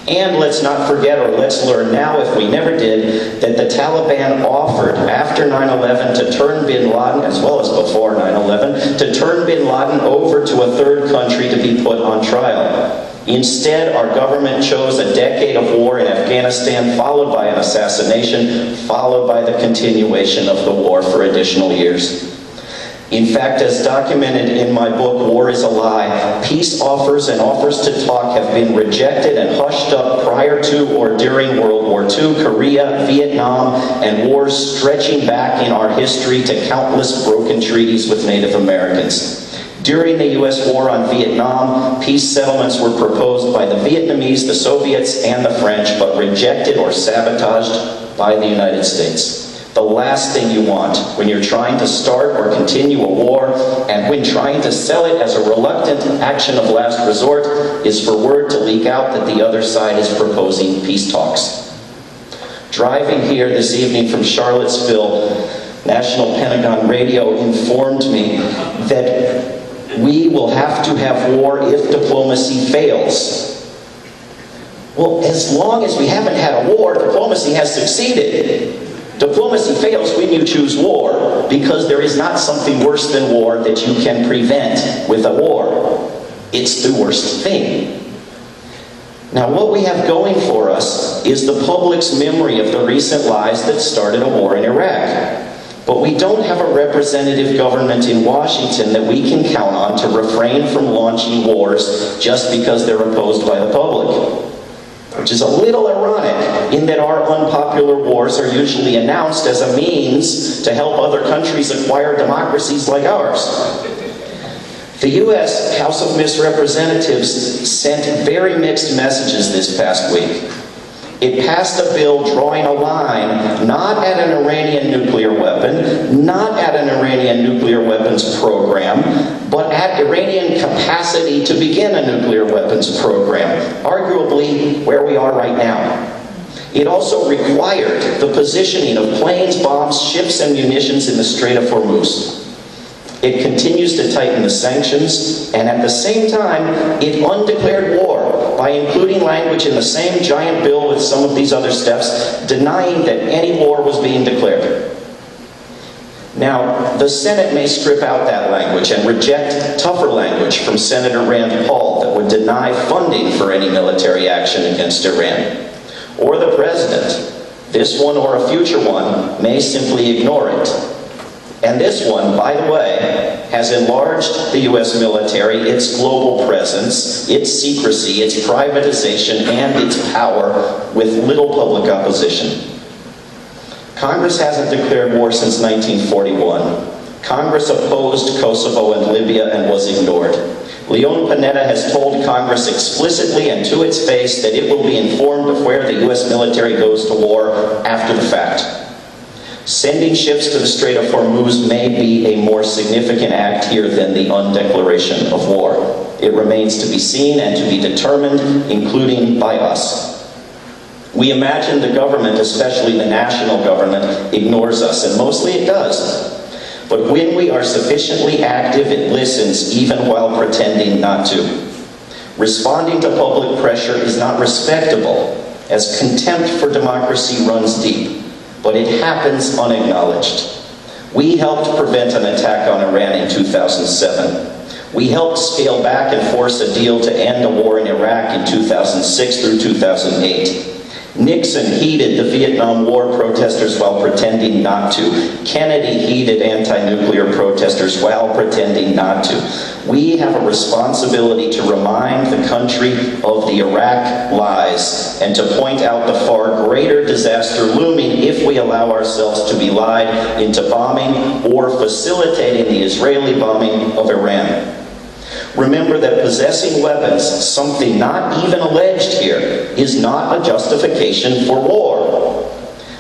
And let's not forget, or let's learn now if we never did, that the Taliban offered after 9/11 to turn bin Laden, as well as before 9/11, to turn bin Laden over to a third country to be put on trial. Instead, our government chose a decade of war in Afghanistan, followed by an assassination, followed by the continuation of the war for additional years. In fact, as documented in my book, War is a Lie, peace offers and offers to talk have been rejected and hushed up prior to or during World War II, Korea, Vietnam, and wars stretching back in our history to countless broken treaties with Native Americans. During the U.S. war on Vietnam, peace settlements were proposed by the Vietnamese, the Soviets, and the French, but rejected or sabotaged by the United States. The last thing you want when you're trying to start or continue a war, and when trying to sell it as a reluctant action of last resort, is for word to leak out that the other side is proposing peace talks. Driving here this evening from Charlottesville, National Pentagon Radio informed me that we will have to have war if diplomacy fails. Well, as long as we haven't had a war, diplomacy has succeeded. Diplomacy fails when you choose war, because there is not something worse than war that you can prevent with a war. It's the worst thing. Now, what we have going for us is the public's memory of the recent lies that started a war in Iraq. But we don't have a representative government in Washington that we can count on to refrain from launching wars just because they're opposed by the public. Which is a little ironic in that our unpopular wars are usually announced as a means to help other countries acquire democracies like ours. The U.S. House of Representatives sent very mixed messages this past week. It passed a bill drawing a line not at an Iranian nuclear weapon, not at an Iranian nuclear weapons program, but at Iranian capacity to begin a nuclear weapons program, arguably where we are right now. It also required the positioning of planes, bombs, ships, and munitions in the Strait of Hormuz. It continues to tighten the sanctions, and at the same time, it undeclared war by including language in the same giant bill with some of these other steps, denying that any war was being declared. Now, the Senate may strip out that language and reject tougher language from Senator Rand Paul that would deny funding for any military action against Iran. Or the President, this one or a future one, may simply ignore it. And this one, by the way, has enlarged the U.S. military, its global presence, its secrecy, its privatization, and its power with little public opposition. Congress hasn't declared war since 1941. Congress opposed Kosovo and Libya and was ignored. Leon Panetta has told Congress explicitly and to its face that it will be informed of where the U.S. military goes to war after the fact. Sending ships to the Strait of Hormuz may be a more significant act here than the undeclaration of war. It remains to be seen and to be determined, including by us. We imagine the government, especially the national government, ignores us, and mostly it does. But when we are sufficiently active, it listens, even while pretending not to. Responding to public pressure is not respectable, as contempt for democracy runs deep. But it happens unacknowledged. We helped prevent an attack on Iran in 2007. We helped scale back and force a deal to end a war in Iraq in 2006 through 2008. Nixon heeded the Vietnam War protesters while pretending not to. Kennedy heeded anti-nuclear protesters while pretending not to. We have a responsibility to remind the country of the Iraq lies and to point out the far greater disaster looming if we allow ourselves to be lied into bombing or facilitating the Israeli bombing of Iran. Remember that possessing weapons, something not even alleged here, is not a justification for war.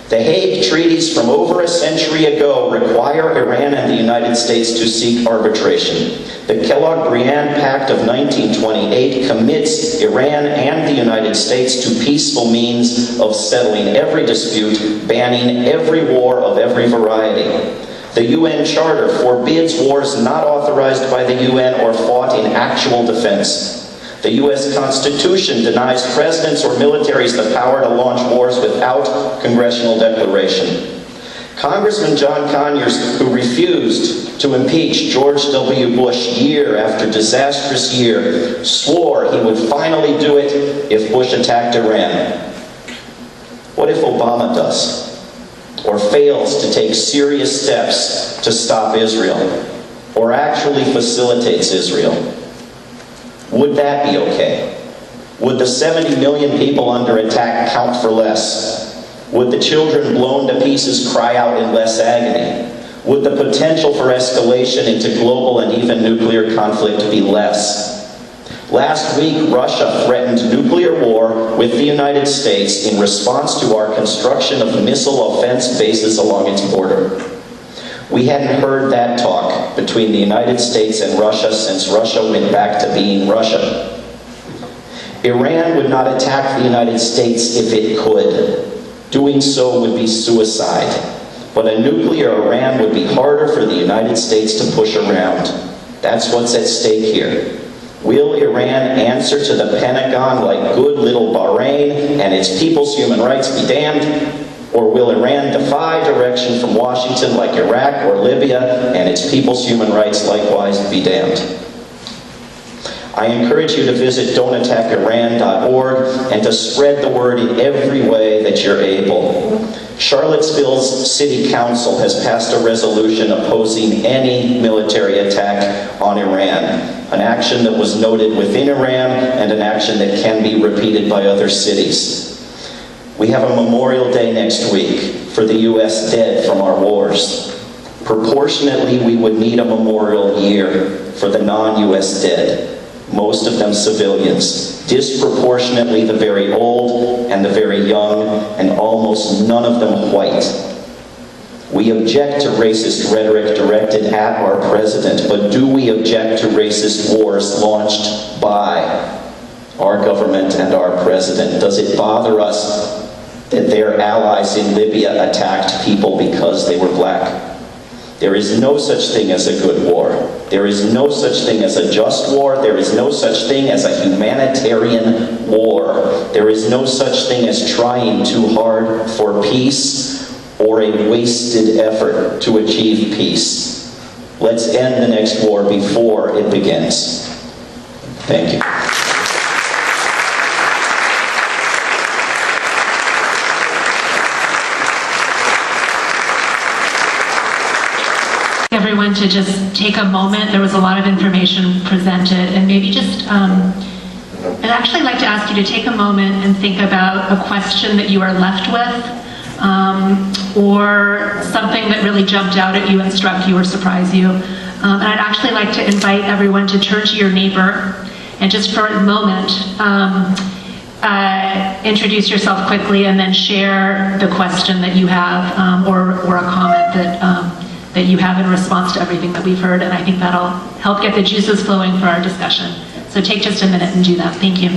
The Hague treaties from over a century ago require Iran and the United States to seek arbitration. The Kellogg-Briand Pact of 1928 commits Iran and the United States to peaceful means of settling every dispute, banning every war of every variety. The UN Charter forbids wars not authorized by the UN or fought in actual defense. The U.S. Constitution denies presidents or militaries the power to launch wars without congressional declaration. Congressman John Conyers, who refused to impeach George W. Bush year after disastrous year, swore he would finally do it if Bush attacked Iran. What if Obama does? Or fails to take serious steps to stop Israel? or actually facilitates Israel? Would that be okay? Would the 70 million people under attack count for less? Would the children blown to pieces cry out in less agony? Would the potential for escalation into global and even nuclear conflict be less? Last week, Russia threatened nuclear war with the United States in response to our construction of missile offense bases along its border. We hadn't heard that talk between the United States and Russia since Russia went back to being Russia. Iran would not attack the United States if it could. Doing so would be suicide. But a nuclear Iran would be harder for the United States to push around. That's what's at stake here. Will Iran answer to the Pentagon like good little Bahrain and its people's human rights be damned? Or will Iran defy direction from Washington like Iraq or Libya and its people's human rights likewise be damned? I encourage you to visit don'tattackiran.org and to spread the word in every way that you're able. Charlottesville's City Council has passed a resolution opposing any military attack on Iran, an action that was noted within Iran and an action that can be repeated by other cities. We have a Memorial Day next week for the U.S. dead from our wars. Proportionately, we would need a memorial year for the non-U.S. dead, most of them civilians, disproportionately the very old and the very young, and almost none of them white. We object to racist rhetoric directed at our president, but do we object to racist wars launched by our government and our president? Does it bother us that their allies in Libya attacked people because they were black? There is no such thing as a good war. There is no such thing as a just war. There is no such thing as a humanitarian war. There is no such thing as trying too hard for peace or a wasted effort to achieve peace. Let's end the next war before it begins. Thank you. Everyone to just take a moment. There was a lot of information presented, and maybe just, I'd actually like to ask you to take a moment and think about a question that you are left with, or something that really jumped out at you and struck you or surprised you. And I'd actually like to invite everyone to turn to your neighbor and just for a moment, introduce yourself quickly and then share the question that you have, or a comment that you have in response to everything that we've heard, and I think that'll help get the juices flowing for our discussion. So take just a minute and do that. Thank you.